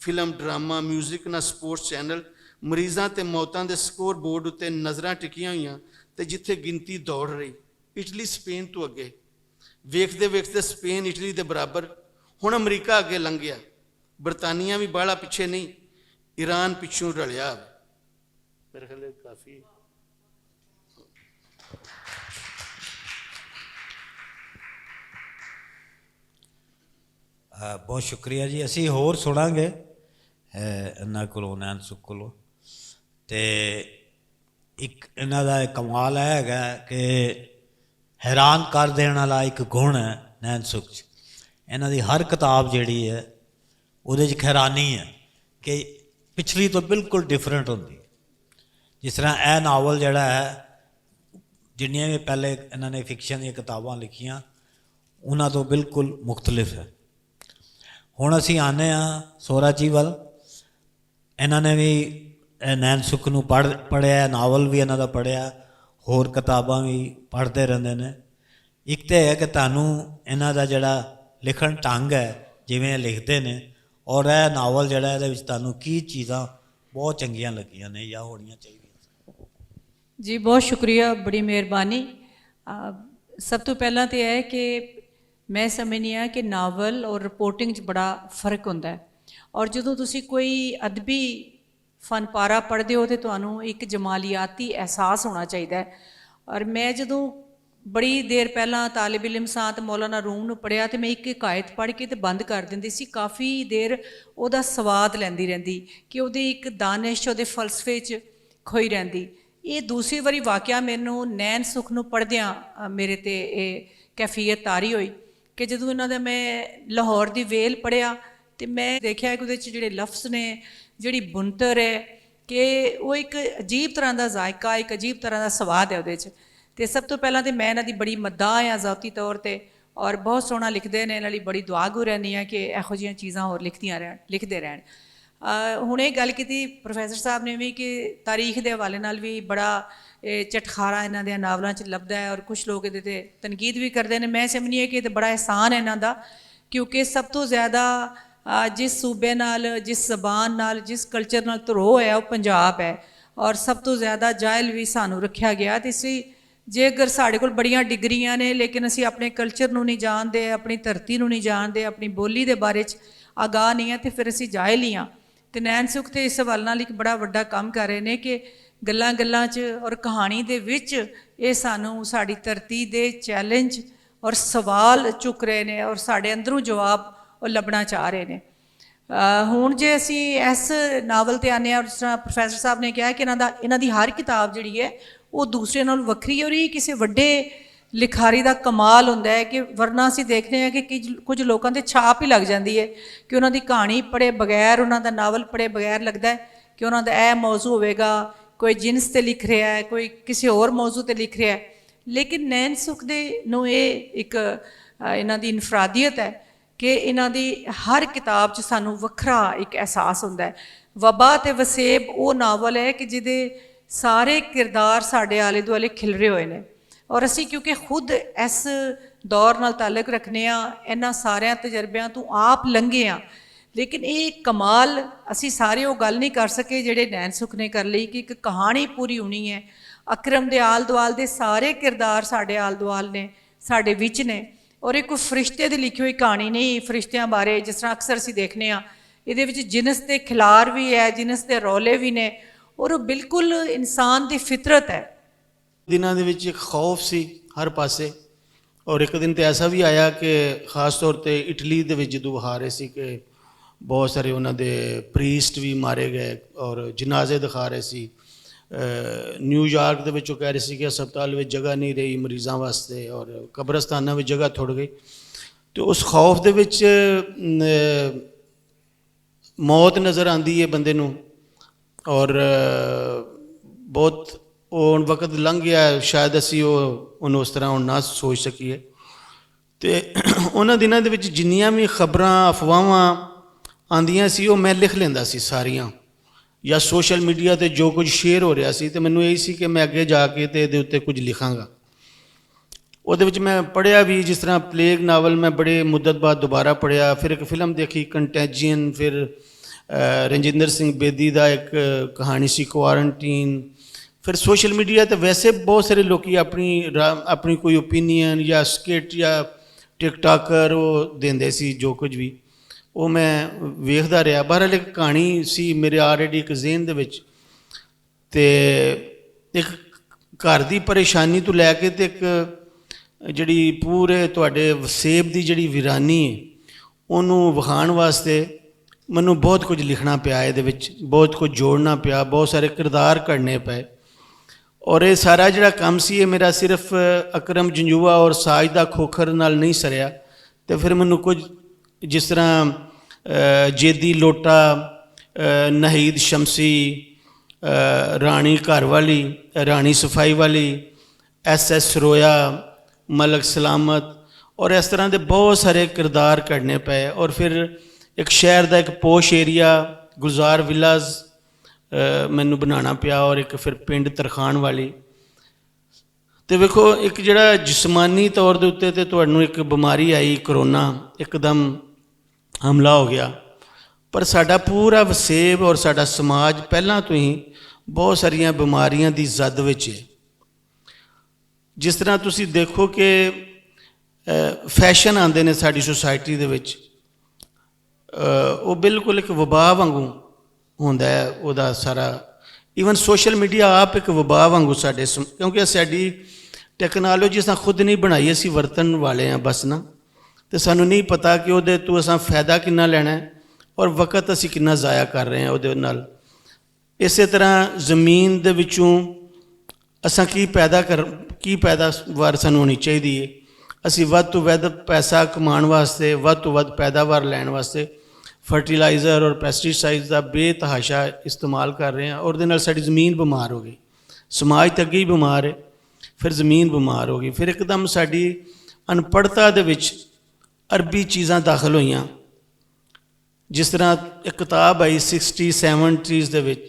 Speaker 3: ਫਿਲਮ, ਡਰਾਮਾ, ਮਿਊਜ਼ਿਕ ਨਾ ਸਪੋਰਟਸ ਚੈਨਲ, ਮਰੀਜ਼ਾਂ ਤੇ ਮੌਤਾਂ ਦੇ ਸਕੋਰ ਬੋਰਡ ਉੱਤੇ ਨਜ਼ਰਾਂ ਟਿਕੀਆਂ ਹੋਈਆਂ ਤੇ ਜਿੱਥੇ ਗਿਣਤੀ ਦੌੜ ਰਹੀ। ਇਟਲੀ ਸਪੇਨ ਤੋਂ ਅੱਗੇ, ਵੇਖਦੇ ਸਪੇਨ ਇਟਲੀ ਦੇ ਬਰਾਬਰ। ਹੁਣ ਅਮਰੀਕਾ ਅੱਗੇ ਲੰਘ ਗਿਆ, ਬਰਤਾਨੀਆ ਵੀ ਬਾਹਲਾ ਪਿੱਛੇ ਨਹੀਂ, ईरान पिछों रलिया। मेरे ख्याल काफ़ी
Speaker 1: बहुत शुक्रिया जी। असी होर सुनांगे इन्हां कोलों, नैन सुख कोलों। ते एक इन्हां दा कमाल है कि हैरान कर देने वाला एक गुण है नैन सुख च। इन्हां दी हर किताब जिहड़ी है उहदे च हैरानी है कि पिछली तो बिल्कुल डिफरेंट होंदी। जिस तरह यह नावल जड़ा है, जिन्नियां भी पहले इन्होंने फिक्शन दी किताबां लिखियां उन्हां तो बिल्कुल मुख्तलिफ है। हुण असीं आने सोहरा जी वल। इन्होंने भी नैन सुख नूं पढ़िया, नावल भी इन्हां दा पढ़िया, होर किताबां भी पढ़ते रहंदे ने। एक तो है कि तुहानूं इन्हां दा जिहड़ा लिखण ढंग है, जिवें लिखते ने, और यह नावल जड़ा ये तुहानूं की चीज़ां बहुत चंगियां लगियां ने या होणियां चाहिए?
Speaker 4: जी बहुत शुक्रिया, बड़ी मेहरबानी। सब तो पहला तो यह है कि मैं समझनी हाँ कि नावल और रिपोर्टिंग बड़ा फर्क होंदा है। और जो तुसी कोई अदबी फनपारा पढ़ते हो तो तुहानूं एक जमालियाती एहसास होना चाहिए। और मैं जो बड़ी देर पहला तालिब इलम सां ते मौलाना रूम नूं पढ़िया तो मैं एक हिकायत पढ़ के तो बंद कर दिंदी सी। काफ़ी देर उहदा स्वाद लैंदी रहिंदी कि उहदी एक दानिश उहदे फलसफे च खोई रहिंदी। ये दूसरी वारी वाक़या मैनूं नैन सुख नूं पढ़दियां मेरे ते कैफियत तारी हुई कि जदों इन्हां दा मैं लाहौर दी वेल पढ़िया तो मैं देखिया कि उहदे च जिहड़े लफ्ज़ ने, जिहड़ी बुनतर है, कि वो एक अजीब तरह का जायका, एक अजीब तरह का स्वाद है उहदे च। तो सब तो पहला तो मैं इन्हां दी बड़ी मद्दाह हाँ ज़ाती तौर पर, और बहुत सोहना लिखते हैं। इन्हां लई बड़ी दुआ गो रहनी है कि इहो जिहियां चीज़ां होर लिखते रहन। हुणे गल कीती प्रोफैसर साहब ने भी कि तारीख के हवाले नाल भी बड़ा चटखारा इन्हां दे नावलों च लभदा है, और कुछ लोग इहदे ते तनकीद भी करते हैं। मैं समझनी है कि बड़ा एहसान है इन्हां दा, क्योंकि सब तो ज़्यादा जिस सूबे नाल, जिस जबान नाल, जिस कल्चर नाल धरो है वो पंजाब है, और सब तो ज़्यादा जाहिल भी सानू रखा गया। तो इसी ਜੇ ਅਗਰ ਸਾਡੇ ਕੋਲ ਬੜੀਆਂ ਡਿਗਰੀਆਂ ਨੇ ਲੇਕਿਨ ਅਸੀਂ ਆਪਣੇ ਕਲਚਰ ਨੂੰ ਨਹੀਂ ਜਾਣਦੇ, ਆਪਣੀ ਧਰਤੀ ਨੂੰ ਨਹੀਂ ਜਾਣਦੇ, ਆਪਣੀ ਬੋਲੀ ਦੇ ਬਾਰੇ 'ਚ ਆਗਾਹ ਨਹੀਂ ਆ, ਤੇ ਫਿਰ ਅਸੀਂ ਜਾਹਿਲ ਹੀ ਹਾਂ। ਤੇ ਨੈਣ ਸੁਖ ਤੇ ਇਸ ਹਵਾਲੇ ਨਾਲ ਇੱਕ ਬੜਾ ਵੱਡਾ ਕੰਮ ਕਰ ਰਹੇ ਨੇ ਕਿ ਗੱਲਾਂ ਗੱਲਾਂ 'ਚ ਔਰ ਕਹਾਣੀ ਦੇ ਵਿੱਚ ਇਹ ਸਾਨੂੰ ਸਾਡੀ ਧਰਤੀ ਦੇ ਚੈਲੰਜ ਔਰ ਸਵਾਲ ਚੁੱਕ ਰਹੇ ਨੇ ਔਰ ਸਾਡੇ ਅੰਦਰੋਂ ਜਵਾਬ ਉਹ ਲੱਭਣਾ ਚਾਹ ਰਹੇ ਨੇ। ਹੁਣ ਜੇ ਅਸੀਂ ਇਸ ਨਾਵਲ 'ਤੇ ਆਉਂਦੇ ਹਾਂ, ਜਿਸ ਤਰ੍ਹਾਂ ਪ੍ਰੋਫੈਸਰ ਸਾਹਿਬ ਨੇ ਕਿਹਾ ਕਿ ਇਹਨਾਂ ਦੀ ਹਰ ਕਿਤਾਬ ਜਿਹੜੀ ਹੈ ਉਹ ਦੂਸਰੇ ਨਾਲ ਵੱਖਰੀ ਹੈ, ਔਰ ਇਹ ਕਿਸੇ ਵੱਡੇ ਲਿਖਾਰੀ ਦਾ ਕਮਾਲ ਹੁੰਦਾ ਹੈ ਕਿ ਵਰਨਾ ਅਸੀਂ ਦੇਖਦੇ ਹਾਂ ਕਿ ਕੁਝ ਲੋਕਾਂ 'ਤੇ ਛਾਪ ਹੀ ਲੱਗ ਜਾਂਦੀ ਹੈ ਕਿ ਉਹਨਾਂ ਦੀ ਕਹਾਣੀ ਪੜ੍ਹੇ ਬਗੈਰ, ਉਹਨਾਂ ਦਾ ਨਾਵਲ ਪੜ੍ਹੇ ਬਗੈਰ ਲੱਗਦਾ ਹੈ ਕਿ ਉਹਨਾਂ ਦਾ ਇਹ ਮੌਜ਼ੂ ਹੋਵੇਗਾ, ਕੋਈ ਜਿਨਸ 'ਤੇ ਲਿਖ ਰਿਹਾ ਹੈ, ਕੋਈ ਕਿਸੇ ਹੋਰ ਮੌਜ਼ੂ 'ਤੇ ਲਿਖ ਰਿਹਾ ਹੈ। ਲੇਕਿਨ ਨੈਣ ਸੁਖ ਦੇ ਨੂੰ ਇਹ ਇੱਕ ਇਹਨਾਂ ਦੀ ਇਨਫਰਾਦੀਅਤ ਹੈ ਕਿ ਇਹਨਾਂ ਦੀ ਹਰ ਕਿਤਾਬ 'ਚ ਸਾਨੂੰ ਵੱਖਰਾ ਇੱਕ ਅਹਿਸਾਸ ਹੁੰਦਾ ਹੈ। ਵਬਾ ਤੇ ਵਸੇਬ ਉਹ ਨਾਵਲ ਹੈ ਕਿ ਜਿਹਦੇ ਸਾਰੇ ਕਿਰਦਾਰ ਸਾਡੇ ਆਲੇ ਦੁਆਲੇ ਖਿਲਰੇ ਹੋਏ ਨੇ, ਔਰ ਅਸੀਂ ਕਿਉਂਕਿ ਖੁਦ ਇਸ ਦੌਰ ਨਾਲ ਤਾਲੁਕ ਰੱਖਦੇ ਹਾਂ, ਇਹਨਾਂ ਸਾਰਿਆਂ ਤਜਰਬਿਆਂ ਤੋਂ ਆਪ ਲੰਘੇ ਹਾਂ, ਲੇਕਿਨ ਇਹ ਕਮਾਲ ਅਸੀਂ ਸਾਰੇ ਉਹ ਗੱਲ ਨਹੀਂ ਕਰ ਸਕੇ ਜਿਹੜੇ ਨੈਣ ਸੁਖ ਨੇ ਕਰ ਲਈ ਕਿ ਇੱਕ ਕਹਾਣੀ ਪੂਰੀ ਹੋਣੀ ਹੈ। ਅਕਰਮ ਦੇ ਆਲ ਦੁਆਲ ਦੇ ਸਾਰੇ ਕਿਰਦਾਰ ਸਾਡੇ ਆਲ ਦੁਆਲ ਨੇ, ਸਾਡੇ ਵਿੱਚ ਨੇ, ਔਰ ਇਹ ਕੋਈ ਫਰਿਸ਼ਤੇ ਦੀ ਲਿਖੀ ਹੋਈ ਕਹਾਣੀ ਨਹੀਂ। ਫਰਿਸ਼ਤਿਆਂ ਬਾਰੇ ਜਿਸ ਤਰ੍ਹਾਂ ਅਕਸਰ ਅਸੀਂ ਦੇਖਦੇ ਹਾਂ, ਇਹਦੇ ਵਿੱਚ ਜਿਨਸ ਦੇ ਖਿਲਾਰ ਵੀ ਹੈ, ਜਿਨਸ ਦੇ ਰੌਲੇ ਵੀ ਨੇ, ਔਰ ਉਹ ਬਿਲਕੁਲ ਇਨਸਾਨ ਦੀ ਫਿਤਰਤ ਹੈ।
Speaker 3: ਦਿਨਾਂ ਦੇ ਵਿੱਚ ਇੱਕ ਖੌਫ ਸੀ ਹਰ ਪਾਸੇ, ਔਰ ਇੱਕ ਦਿਨ ਤੇ ਐਸਾ ਵੀ ਆਇਆ ਕਿ ਖਾਸ ਤੌਰ ਤੇ ਇਟਲੀ ਦੇ ਵਿੱਚ ਜਦੋਂ ਵਿਖਾ ਰਹੇ ਸੀ ਕਿ ਬਹੁਤ ਸਾਰੇ ਉਹਨਾਂ ਦੇ ਪ੍ਰੀਸਟ ਵੀ ਮਾਰੇ ਗਏ ਔਰ ਜਨਾਜ਼ੇ ਦਿਖਾ ਰਹੇ ਸੀ। ਨਿਊਯਾਰਕ ਦੇ ਵਿੱਚ ਉਹ ਕਹਿ ਰਹੇ ਸੀ ਕਿ ਹਸਪਤਾਲ ਵਿੱਚ ਜਗ੍ਹਾ ਨਹੀਂ ਰਹੀ ਮਰੀਜ਼ਾਂ ਵਾਸਤੇ ਔਰ ਕਬਰਸਤਾਨਾਂ ਵਿੱਚ ਜਗ੍ਹਾ ਥੁੜ ਗਈ। ਤੇ ਉਸ ਖੌਫ ਦੇ ਵਿੱਚ ਮੌਤ ਨਜ਼ਰ ਆਉਂਦੀ ਹੈ ਬੰਦੇ ਨੂੰ, ਔਰ ਬਹੁਤ ਉਹ ਵਕਤ ਲੰਘ ਗਿਆ, ਸ਼ਾਇਦ ਅਸੀਂ ਉਹਨੂੰ ਉਸ ਤਰ੍ਹਾਂ ਹੁਣ ਨਾ ਸੋਚ ਸਕੀਏ। ਤੇ ਉਹਨਾਂ ਦਿਨਾਂ ਦੇ ਵਿੱਚ ਜਿੰਨੀਆਂ ਵੀ ਖਬਰਾਂ ਅਫਵਾਹਾਂ ਆਉਂਦੀਆਂ ਸੀ ਉਹ ਮੈਂ ਲਿਖ ਲੈਂਦਾ ਸੀ ਸਾਰੀਆਂ, ਜਾਂ ਸੋਸ਼ਲ ਮੀਡੀਆ 'ਤੇ ਜੋ ਕੁਝ ਸ਼ੇਅਰ ਹੋ ਰਿਹਾ ਸੀ, ਤੇ ਮੈਨੂੰ ਇਹ ਸੀ ਕਿ ਮੈਂ ਅੱਗੇ ਜਾ ਕੇ ਤੇ ਇਹਦੇ ਉੱਤੇ ਕੁਝ ਲਿਖਾਂਗਾ। ਉਹਦੇ ਵਿੱਚ ਮੈਂ ਪੜ੍ਹਿਆ ਵੀ, ਜਿਸ ਤਰ੍ਹਾਂ ਪਲੇਗ ਨਾਵਲ ਮੈਂ ਬੜੇ ਮੁੱਦਤ ਬਾਅਦ ਦੁਬਾਰਾ ਪੜ੍ਹਿਆ, ਫਿਰ ਇੱਕ ਫਿਲਮ ਦੇਖੀ ਕੰਟੈਜੀਅਨ, ਫਿਰ ਰਣਜਿੰਦਰ ਸਿੰਘ ਬੇਦੀ ਦਾ ਇੱਕ ਕਹਾਣੀ ਸੀ ਕੁਆਰੰਟੀਨ, ਫਿਰ ਸੋਸ਼ਲ ਮੀਡੀਆ 'ਤੇ ਵੈਸੇ ਬਹੁਤ ਸਾਰੇ ਲੋਕ ਆਪਣੀ ਕੋਈ ਓਪੀਨੀਅਨ ਜਾਂ ਸਕਿੱਟ ਜਾਂ ਟਿਕਟਾਕਰ ਉਹ ਦਿੰਦੇ ਸੀ, ਜੋ ਕੁਝ ਵੀ ਉਹ ਮੈਂ ਵੇਖਦਾ ਰਿਹਾ। ਬਹਰਹਾਲ ਇੱਕ ਕਹਾਣੀ ਸੀ ਮੇਰੇ ਆਲਰੇਡੀ ਇੱਕ ਜ਼ਿਹਨ ਦੇ ਵਿੱਚ, ਤੇ ਇੱਕ ਘਰ ਦੀ ਪਰੇਸ਼ਾਨੀ ਤੋਂ ਲੈ ਕੇ ਤੇ ਇੱਕ ਜਿਹੜੀ ਪੂਰੇ ਤੁਹਾਡੇ ਵਸੇਬ ਦੀ ਜਿਹੜੀ ਵੀਰਾਨੀ ਹੈ ਉਹਨੂੰ ਵਿਖਾਉਣ ਵਾਸਤੇ ਮੈਨੂੰ ਬਹੁਤ ਕੁਝ ਲਿਖਣਾ ਪਿਆ, ਇਹਦੇ ਵਿੱਚ ਬਹੁਤ ਕੁਝ ਜੋੜਨਾ ਪਿਆ, ਬਹੁਤ ਸਾਰੇ ਕਿਰਦਾਰ ਘੜਨੇ ਪਏ। ਔਰ ਇਹ ਸਾਰਾ ਜਿਹੜਾ ਕੰਮ ਸੀ ਇਹ ਮੇਰਾ ਸਿਰਫ ਅਕਰਮ ਜੰਜੂਆ ਔਰ ਸਾਜਦਾ ਖੋਖਰ ਨਾਲ ਨਹੀਂ ਸਰਿਆ, ਤੇ ਫਿਰ ਮੈਨੂੰ ਕੁਝ ਜਿਸ ਤਰ੍ਹਾਂ ਜੇਦੀ ਲੋਟਾ, ਨਹੀਦ ਸ਼ਮਸੀ, ਰਾਣੀ ਘਰਵਾਲੀ, ਰਾਣੀ ਸਫਾਈ ਵਾਲੀ, SS ਰੋਇਆ, ਮਲਕ ਸਲਾਮਤ, ਔਰ ਇਸ ਤਰ੍ਹਾਂ ਦੇ ਬਹੁਤ ਸਾਰੇ ਕਿਰਦਾਰ ਕੱਢਣੇ ਪਏ। ਔਰ ਫਿਰ ਇੱਕ ਸ਼ਹਿਰ ਦਾ ਇੱਕ ਪੋਸ਼ ਏਰੀਆ ਗੁਲਜ਼ਾਰ ਵਿਲਾਜ਼ ਮੈਨੂੰ ਬਣਾਉਣਾ ਪਿਆ, ਔਰ ਇੱਕ ਫਿਰ ਪਿੰਡ ਤਰਖਾਣ ਵਾਲੀ। ਤੇ ਵੇਖੋ, ਇੱਕ ਜਿਹੜਾ ਜਿਸਮਾਨੀ ਤੌਰ ਦੇ ਉੱਤੇ ਤੇ ਤੁਹਾਨੂੰ ਇੱਕ ਬਿਮਾਰੀ ਆਈ, ਕਰੋਨਾ, ਇੱਕਦਮ ਹਮਲਾ ਹੋ ਗਿਆ, ਪਰ ਸਾਡਾ ਪੂਰਾ ਵਸੇਬ ਔਰ ਸਾਡਾ ਸਮਾਜ ਪਹਿਲਾਂ ਤੋਂ ਹੀ ਬਹੁਤ ਸਾਰੀਆਂ ਬਿਮਾਰੀਆਂ ਦੀ ਜ਼ਦ ਵਿੱਚ ਹੈ। ਜਿਸ ਤਰ੍ਹਾਂ ਤੁਸੀਂ ਦੇਖੋ ਕਿ ਫੈਸ਼ਨ ਆਉਂਦੇ ਨੇ ਸਾਡੀ ਸੁਸਾਇਟੀ ਦੇ ਵਿੱਚ, ਉਹ ਬਿਲਕੁਲ ਇੱਕ ਵਬਾ ਵਾਂਗੂ ਹੁੰਦਾ ਹੈ ਉਹਦਾ ਸਾਰਾ। ਈਵਨ ਸੋਸ਼ਲ ਮੀਡੀਆ ਆਪ ਇੱਕ ਵਬਾ ਵਾਂਗੂ ਸਾਡੇ, ਕਿਉਂਕਿ ਸਾਡੀ ਟੈਕਨੋਲੋਜੀ ਅਸਾਂ ਖੁਦ ਨਹੀਂ ਬਣਾਈ, ਅਸੀਂ ਵਰਤਣ ਵਾਲੇ ਹਾਂ ਬਸ ਨਾ, ਤੇ ਸਾਨੂੰ ਨਹੀਂ ਪਤਾ ਕਿ ਉਹਦੇ ਤੋਂ ਅਸਾਂ ਫਾਇਦਾ ਕਿੰਨਾ ਲੈਣਾ ਹੈ ਔਰ ਵਕਤ ਅਸੀਂ ਕਿੰਨਾ ਜ਼ਾਇਆ ਕਰ ਰਹੇ ਹਾਂ ਉਹਦੇ ਨਾਲ। ਇਸੇ ਤਰ੍ਹਾਂ ਜ਼ਮੀਨ ਦੇ ਵਿੱਚੋਂ ਅਸਾਂ ਕੀ ਪੈਦਾਵਾਰ ਸਾਨੂੰ ਹੋਣੀ ਚਾਹੀਦੀ ਹੈ। ਅਸੀਂ ਵੱਧ ਤੋਂ ਵੱਧ ਪੈਸਾ ਕਮਾਉਣ ਵਾਸਤੇ, ਵੱਧ ਤੋਂ ਵੱਧ ਪੈਦਾਵਾਰ ਲੈਣ ਵਾਸਤੇ ਫਰਟੀਲਾਈਜ਼ਰ ਔਰ ਪੈਸਟੀਸਾਈਡ ਦਾ ਬੇਤਹਾਸ਼ਾ ਇਸਤੇਮਾਲ ਕਰ ਰਹੇ ਹਾਂ, ਔਰ ਉਹਦੇ ਨਾਲ ਸਾਡੀ ਜ਼ਮੀਨ ਬਿਮਾਰ ਹੋ ਗਈ। ਸਮਾਜ ਤਾਂ ਅੱਗੇ ਹੀ ਬਿਮਾਰ ਹੈ, ਫਿਰ ਜ਼ਮੀਨ ਬਿਮਾਰ ਹੋ ਗਈ। ਫਿਰ ਇੱਕਦਮ ਸਾਡੀ ਅਨਪੜ੍ਹਤਾ ਦੇ ਵਿੱਚ ਅਰਬੀ ਚੀਜ਼ਾਂ ਦਾਖਲ ਹੋਈਆਂ। ਜਿਸ ਤਰ੍ਹਾਂ ਇੱਕ ਕਿਤਾਬ ਆਈ 60s 70s ਦੇ ਵਿੱਚ,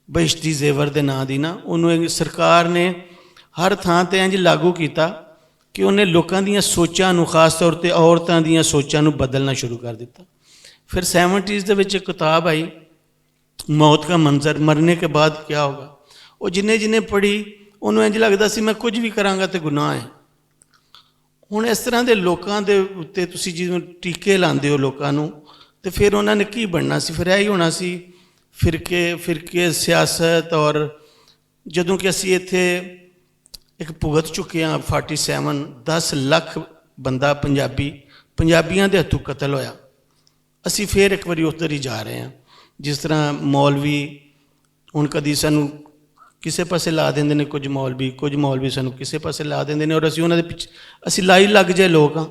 Speaker 3: ਬਹਿਸ਼ਤੀ ਜ਼ੇਵਰ ਦੇ ਨਾਂ ਦੀ ਨਾ, ਉਹਨੂੰ ਸਰਕਾਰ ਨੇ ਹਰ ਥਾਂ 'ਤੇ ਇੰਝ ਲਾਗੂ ਕੀਤਾ ਕਿ ਉਹਨੇ ਲੋਕਾਂ ਦੀਆਂ ਸੋਚਾਂ ਨੂੰ, ਖਾਸ ਤੌਰ 'ਤੇ ਔਰਤਾਂ ਦੀਆਂ ਸੋਚਾਂ ਨੂੰ ਬਦਲਣਾ ਸ਼ੁਰੂ ਕਰ ਦਿੱਤਾ। ਫਿਰ 70s ਦੇ ਵਿੱਚ ਇੱਕ ਕਿਤਾਬ ਆਈ ਮੌਤ ਕਾ ਮੰਜ਼ਰ, ਮਰਨੇ ਕੇ ਬਾਅਦ ਕਿਆ ਹੋਗਾ। ਉਹ ਜਿੰਨੇ ਪੜ੍ਹੀ ਉਹਨੂੰ ਇੰਝ ਲੱਗਦਾ ਸੀ ਮੈਂ ਕੁਝ ਵੀ ਕਰਾਂਗਾ ਤੇ ਗੁਨਾਹ ਹੈ। ਹੁਣ ਇਸ ਤਰ੍ਹਾਂ ਦੇ ਲੋਕਾਂ ਦੇ ਉੱਤੇ ਤੁਸੀਂ ਜਿਵੇਂ ਟੀਕੇ ਲਾਉਂਦੇ ਹੋ ਲੋਕਾਂ ਨੂੰ, ਤੇ ਫਿਰ ਉਹਨਾਂ ਨੇ ਕੀ ਬਣਨਾ ਸੀ? ਫਿਰ ਇਹ ਹੀ ਹੋਣਾ ਸੀ ਫਿਰਕੇ ਸਿਆਸਤ। ਔਰ ਜਦੋਂ ਕਿ ਅਸੀਂ ਇੱਥੇ ਇੱਕ ਭੁਗਤ ਚੁੱਕੇ ਹਾਂ 47 10 ਲੱਖ ਬੰਦਾ ਪੰਜਾਬੀਆਂ ਦੇ ਹੱਥੋਂ ਕਤਲ ਹੋਇਆ। ਅਸੀਂ ਫਿਰ ਇੱਕ ਵਾਰੀ ਉੱਧਰ ਹੀ ਜਾ ਰਹੇ ਹਾਂ। ਜਿਸ ਤਰ੍ਹਾਂ ਮੌਲਵੀ ਹੁਣ ਕਦੀ ਸਾਨੂੰ ਕਿਸੇ ਪਾਸੇ ਲਾ ਦਿੰਦੇ ਨੇ, ਕੁਝ ਮੌਲਵੀ ਸਾਨੂੰ ਕਿਸੇ ਪਾਸੇ ਲਾ ਦਿੰਦੇ ਨੇ, ਔਰ ਅਸੀਂ ਉਹਨਾਂ ਦੇ ਪਿੱਛੇ ਅਸੀਂ ਲਾਈ ਲੱਗ ਜਾਏ ਲੋਕ ਹਾਂ,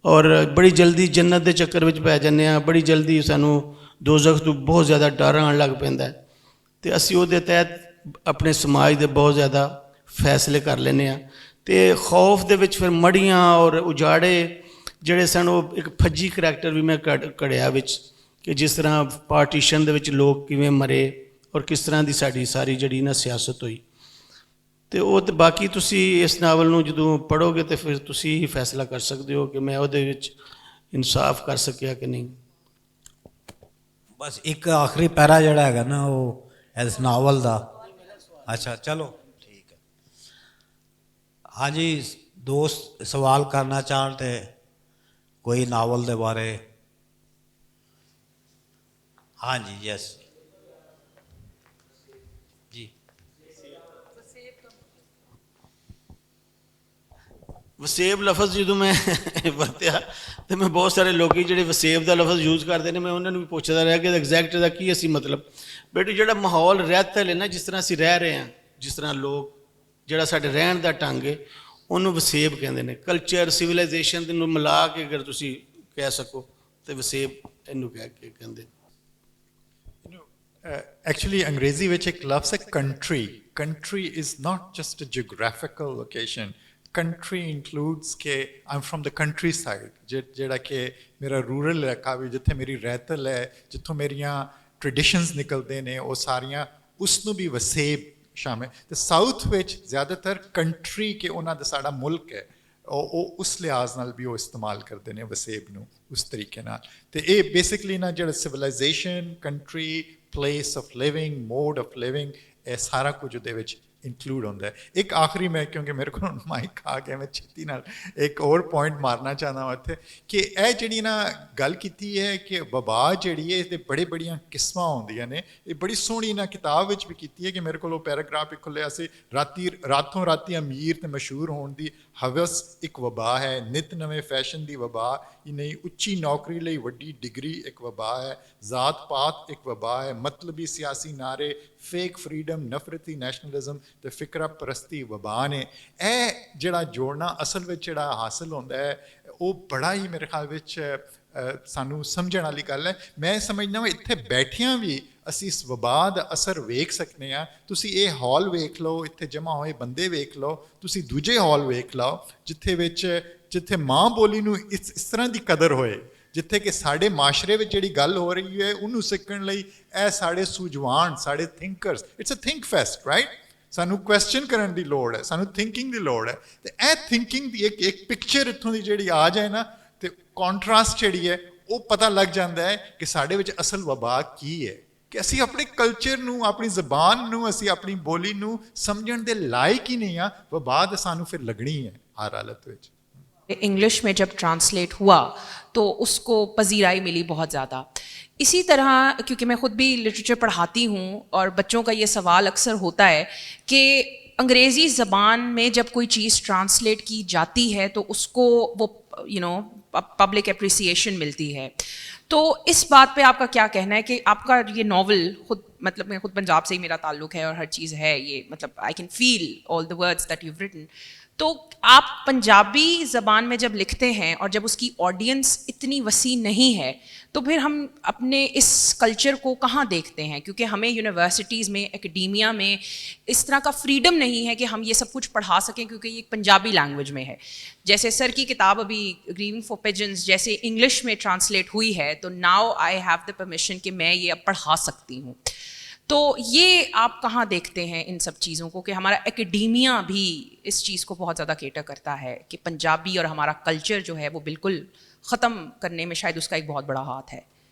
Speaker 3: ਔਰ ਬੜੀ ਜਲਦੀ ਜੰਨਤ ਦੇ ਚੱਕਰ ਵਿੱਚ ਪੈ ਜਾਂਦੇ ਹਾਂ। ਬੜੀ ਜਲਦੀ ਸਾਨੂੰ ਦੋਜ਼ਖ ਤੋਂ ਬਹੁਤ ਜ਼ਿਆਦਾ ਡਰ ਆਉਣ ਲੱਗ ਪੈਂਦਾ, ਅਤੇ ਅਸੀਂ ਉਹਦੇ ਤਹਿਤ ਆਪਣੇ ਸਮਾਜ ਦੇ ਬਹੁਤ ਜ਼ਿਆਦਾ ਫੈਸਲੇ ਕਰ ਲੈਂਦੇ ਹਾਂ। ਅਤੇ ਖੌਫ ਦੇ ਵਿੱਚ ਫਿਰ ਮੜੀਆਂ ਔਰ ਉਜਾੜੇ ਜਿਹੜੇ ਸਨ, ਉਹ ਇੱਕ ਫੱਜੀ ਕਰੈਕਟਰ ਵੀ ਮੈਂ ਘੜਿਆ ਵਿੱਚ, ਕਿ ਜਿਸ ਤਰ੍ਹਾਂ ਪਾਰਟੀਸ਼ਨ ਦੇ ਵਿੱਚ ਲੋਕ ਕਿਵੇਂ ਮਰੇ ਔਰ ਕਿਸ ਤਰ੍ਹਾਂ ਦੀ ਸਾਡੀ ਸਾਰੀ ਜਿਹੜੀ ਨਾ ਸਿਆਸਤ ਹੋਈ। ਅਤੇ ਉਹ ਤਾਂ ਬਾਕੀ ਤੁਸੀਂ ਇਸ ਨਾਵਲ ਨੂੰ ਜਦੋਂ ਪੜ੍ਹੋਗੇ ਤਾਂ ਫਿਰ ਤੁਸੀਂ ਹੀ ਫੈਸਲਾ ਕਰ ਸਕਦੇ ਹੋ ਕਿ ਮੈਂ ਉਹਦੇ ਵਿੱਚ ਇਨਸਾਫ ਕਰ ਸਕਿਆ ਕਿ ਨਹੀਂ।
Speaker 1: ਬਸ ਇੱਕ ਆਖਰੀ ਪੈਰਾ ਜਿਹੜਾ ਹੈਗਾ ਨਾ ਉਹ ਇਸ ਨਾਵਲ ਦਾ। ਅੱਛਾ ਚਲੋ ਠੀਕ ਹੈ। ਹਾਂਜੀ, ਦੋਸਤ ਸਵਾਲ ਕਰਨਾ ਚਾਹਣ ਤੇ ਕੋਈ ਨਾਵਲ ਦੇ ਬਾਰੇ? ਹਾਂਜੀ ਯੈਸ ਜੀ।
Speaker 3: ਵਸੇਬ ਲਫ਼ਜ਼ ਜਦੋਂ ਮੈਂ ਵਰਤਿਆ ਤੇ ਮੈਂ ਬਹੁਤ ਸਾਰੇ ਲੋਕ ਜਿਹੜੇ ਵਸੇਬ ਦਾ ਲਫ਼ਜ਼ ਯੂਜ਼ ਕਰਦੇ ਨੇ, ਮੈਂ ਉਹਨਾਂ ਨੂੰ ਵੀ ਪੁੱਛਦਾ ਰਿਹਾ ਕਿ ਐਗਜ਼ੈਕਟ ਦਾ ਕੀ ਅਸੀਂ ਮਤਲਬ। ਬੇਟੇ ਜਿਹੜਾ ਮਾਹੌਲ ਰਹਿਤਲ ਹੈ ਨਾ, ਜਿਸ ਤਰ੍ਹਾਂ ਅਸੀਂ ਰਹਿ ਰਹੇ ਹਾਂ, ਜਿਸ ਤਰ੍ਹਾਂ ਲੋਕ ਜਿਹੜਾ ਸਾਡੇ ਰਹਿਣ ਦਾ ਢੰਗ ਹੈ, ਉਹਨੂੰ ਵਸੇਬ ਕਹਿੰਦੇ ਨੇ। ਕਲਚਰ ਸਿਵਲਾਈਜੇਸ਼ਨ ਨੂੰ ਮਿਲਾ ਕੇ ਅਗਰ ਤੁਸੀਂ ਕਹਿ ਸਕੋ ਤੇ ਵਸੇਬ ਇਹਨੂੰ ਕਹਿ ਕੇ ਕਹਿੰਦੇ।
Speaker 2: Actually, ਅੰਗਰੇਜ਼ੀ ਵਿੱਚ ਇੱਕ ਲਫ਼ਜ਼ ਹੈ country. Country is not just a geographical location. Country includes ਕਿ I'm from the countryside, ਜਿਹੜਾ ਕਿ ਮੇਰਾ ਰੂਰਲ ਇਲਾਕਾ ਵੀ, ਜਿੱਥੇ ਮੇਰੀ ਰਹਿਤਲ ਹੈ, ਜਿੱਥੋਂ ਮੇਰੀਆਂ ਟ੍ਰੈਡੀਸ਼ਨਸ ਨਿਕਲਦੇ ਨੇ, ਉਹ ਸਾਰੀਆਂ ਉਸ ਨੂੰ ਵੀ ਵਸੇਬ ਸ਼ਾਮਿਲ। ਤੇ ਸਾਊਥ ਵਿੱਚ ਜ਼ਿਆਦਾਤਰ ਕੰਟਰੀ ਕਿ ਉਹਨਾਂ ਦਾ ਸਾਡਾ ਮੁਲਕ ਹੈ, ਉਹ ਉਸ ਲਿਹਾਜ਼ ਨਾਲ ਵੀ ਉਹ ਇਸਤੇਮਾਲ ਕਰਦੇ ਨੇ ਵਸੇਬ ਨੂੰ ਉਸ ਤਰੀਕੇ ਨਾਲ। ਤੇ ਇਹ ਬੇਸਿਕਲੀ ਨਾ ਜਿਹੜਾ civilisation, country, place of living, mode of living, ਇਹ ਸਾਰਾ ਕੁਝ ਉਹਦੇ ਵਿੱਚ ਇੰਕਲੂਡ ਹੁੰਦਾ ਹੈ। ਇੱਕ ਆਖਰੀ ਮੈਂ, ਕਿਉਂਕਿ ਮੇਰੇ ਕੋਲ ਮਾਈਕ ਆ ਗਿਆ, ਮੈਂ ਛੇਤੀ ਨਾਲ ਇੱਕ ਹੋਰ ਪੁਆਇੰਟ ਮਾਰਨਾ ਚਾਹੁੰਦਾ ਹਾਂ ਇੱਥੇ, ਕਿ ਇਹ ਜਿਹੜੀ ਨਾ ਗੱਲ ਕੀਤੀ ਹੈ ਕਿ ਵਬਾ ਜਿਹੜੀ ਹੈ ਇਹਦੇ ਬੜੀਆਂ ਕਿਸਮਾਂ ਹੁੰਦੀਆਂ ਨੇ। ਇਹ ਬੜੀ ਸੋਹਣੀ ਨਾ ਕਿਤਾਬ ਵਿੱਚ ਵੀ ਕੀਤੀ ਹੈ ਕਿ ਮੇਰੇ ਕੋਲ ਉਹ ਪੈਰਾਗ੍ਰਾਫ ਇੱਕ ਖੁੱਲ੍ਹਿਆ ਸੀ, ਰਾਤੋਂ ਰਾਤੀ ਅਮੀਰ ਤੇ ਮਸ਼ਹੂਰ ਹੋਣ ਦੀ ਹਵਸ ਇੱਕ ਵਬਾ ਹੈ, ਨਿਤ ਨਵੇਂ ਫੈਸ਼ਨ ਦੀ ਵਬਾ ਹੀ ਨਹੀਂ, ਉੱਚੀ ਨੌਕਰੀ ਲਈ ਵੱਡੀ ਡਿਗਰੀ ਇੱਕ ਵਬਾ ਹੈ, ਜ਼ਾਤ ਪਾਤ ਇੱਕ ਵਬਾ ਹੈ, ਮਤਲਬੀ ਸਿਆਸੀ ਨਾਰੇ, ਫੇਕ ਫਰੀडम, ਨਫ਼ਰਤੀ ਨੈਸ਼ਨਲਿਜ਼ਮ ਤੇ ਫਿਕਰਾ ਪ੍ਰਸਤੀ ਵਬਾ ਨੇ। ਇਹ ਜਿਹੜਾ ਜੋੜਨਾ ਅਸਲ ਵਿੱਚ ਜਿਹੜਾ ਹਾਸਲ ਹੁੰਦਾ ਹੈ, ਉਹ ਬੜਾ ਹੀ ਮੇਰੇ ਖਿਆਲ ਵਿੱਚ ਸਾਨੂੰ ਸਮਝਣ ਵਾਲੀ ਗੱਲ ਹੈ। ਮੈਂ ਸਮਝਦਾ ਹਾਂ ਇੱਥੇ ਬੈਠਿਆਂ ਵੀ ਅਸੀਂ ਇਸ ਵਬਾ ਦਾ ਅਸਰ ਵੇਖ ਸਕਦੇ ਹਾਂ। ਤੁਸੀਂ ਇਹ ਹਾਲ ਵੇਖ ਲਓ, ਇੱਥੇ ਜਮ੍ਹਾਂ ਹੋਏ ਬੰਦੇ ਵੇਖ ਲਓ, ਤੁਸੀਂ ਦੂਜੇ ਹਾਲ ਵੇਖ ਲਓ ਜਿੱਥੇ ਮਾਂ ਬੋਲੀ ਨੂੰ ਇਸ ਤਰ੍ਹਾਂ ਦੀ ਕਦਰ ਹੋਏ, ਜਿੱਥੇ ਕਿ ਸਾਡੇ ਮਾਸ਼ਰੇ ਵਿੱਚ ਜਿਹੜੀ ਗੱਲ ਹੋ ਰਹੀ ਹੈ ਉਹਨੂੰ ਸਿੱਖਣ ਲਈ ਇਹ ਸਾਡੇ ਸੂਝਵਾਨ, ਸਾਡੇ thinkers, it's a think fest, right. ਸਾਨੂੰ ਕੁਐਸਚਨ ਕਰਨ ਦੀ ਲੋੜ ਹੈ, ਸਾਨੂੰ ਥਿੰਕਿੰਗ ਦੀ ਲੋੜ ਹੈ। ਤੇ ਇਹ ਥਿੰਕਿੰਗ ਦੀ ਇੱਕ ਪਿਕਚਰ ਇੱਥੋਂ ਦੀ ਜਿਹੜੀ ਆ ਜਾਏ ਨਾ, ਤੇ ਕੰਟਰਾਸਟ ਜਿਹੜੀ ਹੈ ਉਹ ਪਤਾ ਲੱਗ ਜਾਂਦਾ ਹੈ ਕਿ ਸਾਡੇ ਵਿੱਚ ਅਸਲ ਵਬਾ ਕੀ ਹੈ, ਕਿ ਅਸੀਂ ਆਪਣੇ ਕਲਚਰ ਨੂੰ, ਆਪਣੀ ਜ਼ਬਾਨ ਨੂੰ, ਅਸੀਂ ਆਪਣੀ ਬੋਲੀ ਨੂੰ ਸਮਝਣ ਦੇ ਲਾਇਕ ਹੀ ਨਹੀਂ ਆ। ਵਬਾ ਤਾਂ ਸਾਨੂੰ ਫਿਰ ਲੱਗਣੀ ਹੈ ਹਰ ਹਾਲਤ ਵਿੱਚ।
Speaker 5: इंग्लिश में जब ट्रांसलेट हुआ तो उसको पजीराई मिली बहुत ज़्यादा। इसी तरह क्योंकि मैं ख़ुद भी लिटरेचर पढ़ाती हूँ और बच्चों का ये सवाल अक्सर होता है कि अंग्रेज़ी ज़बान में जब कोई चीज़ ट्रांसलेट की जाती है तो उसको वो पब्लिक एप्रिसिएशन मिलती है। तो इस बात पे आपका क्या कहना है कि आपका ये नावल खुद, मतलब मैं खुद पंजाब से ही मेरा ताल्लुक़ है और हर चीज़ है ये, मतलब I can feel all the words that you written. तो आप पंजाबी ज़बान में जब लिखते हैं और जब उसकी ऑडियंस इतनी वसी नहीं है, तो फिर हम अपने इस कल्चर को कहाँ देखते हैं? क्योंकि हमें यूनिवर्सिटीज़ में, एकेडेमिया में इस तरह का फ्रीडम नहीं है कि हम ये सब कुछ पढ़ा सकें, क्योंकि ये पंजाबी लैंग्वेज में है। जैसे सर की किताब अभी ग्रीविंग फॉर पिजन्स जैसे इंग्लिश में ट्रांसलेट हुई है, तो now I have the permission कि मैं ये अब पढ़ा सकती हूँ। तो ये आप कहाँ देखते हैं इन सब चीज़ों को, कि हमारा एकेडेमिया भी इस चीज़ को बहुत ज़्यादा केटर करता है कि पंजाबी और हमारा कल्चर जो है वो बिल्कुल ख़त्म करने में शायद उसका एक बहुत बड़ा हाथ है।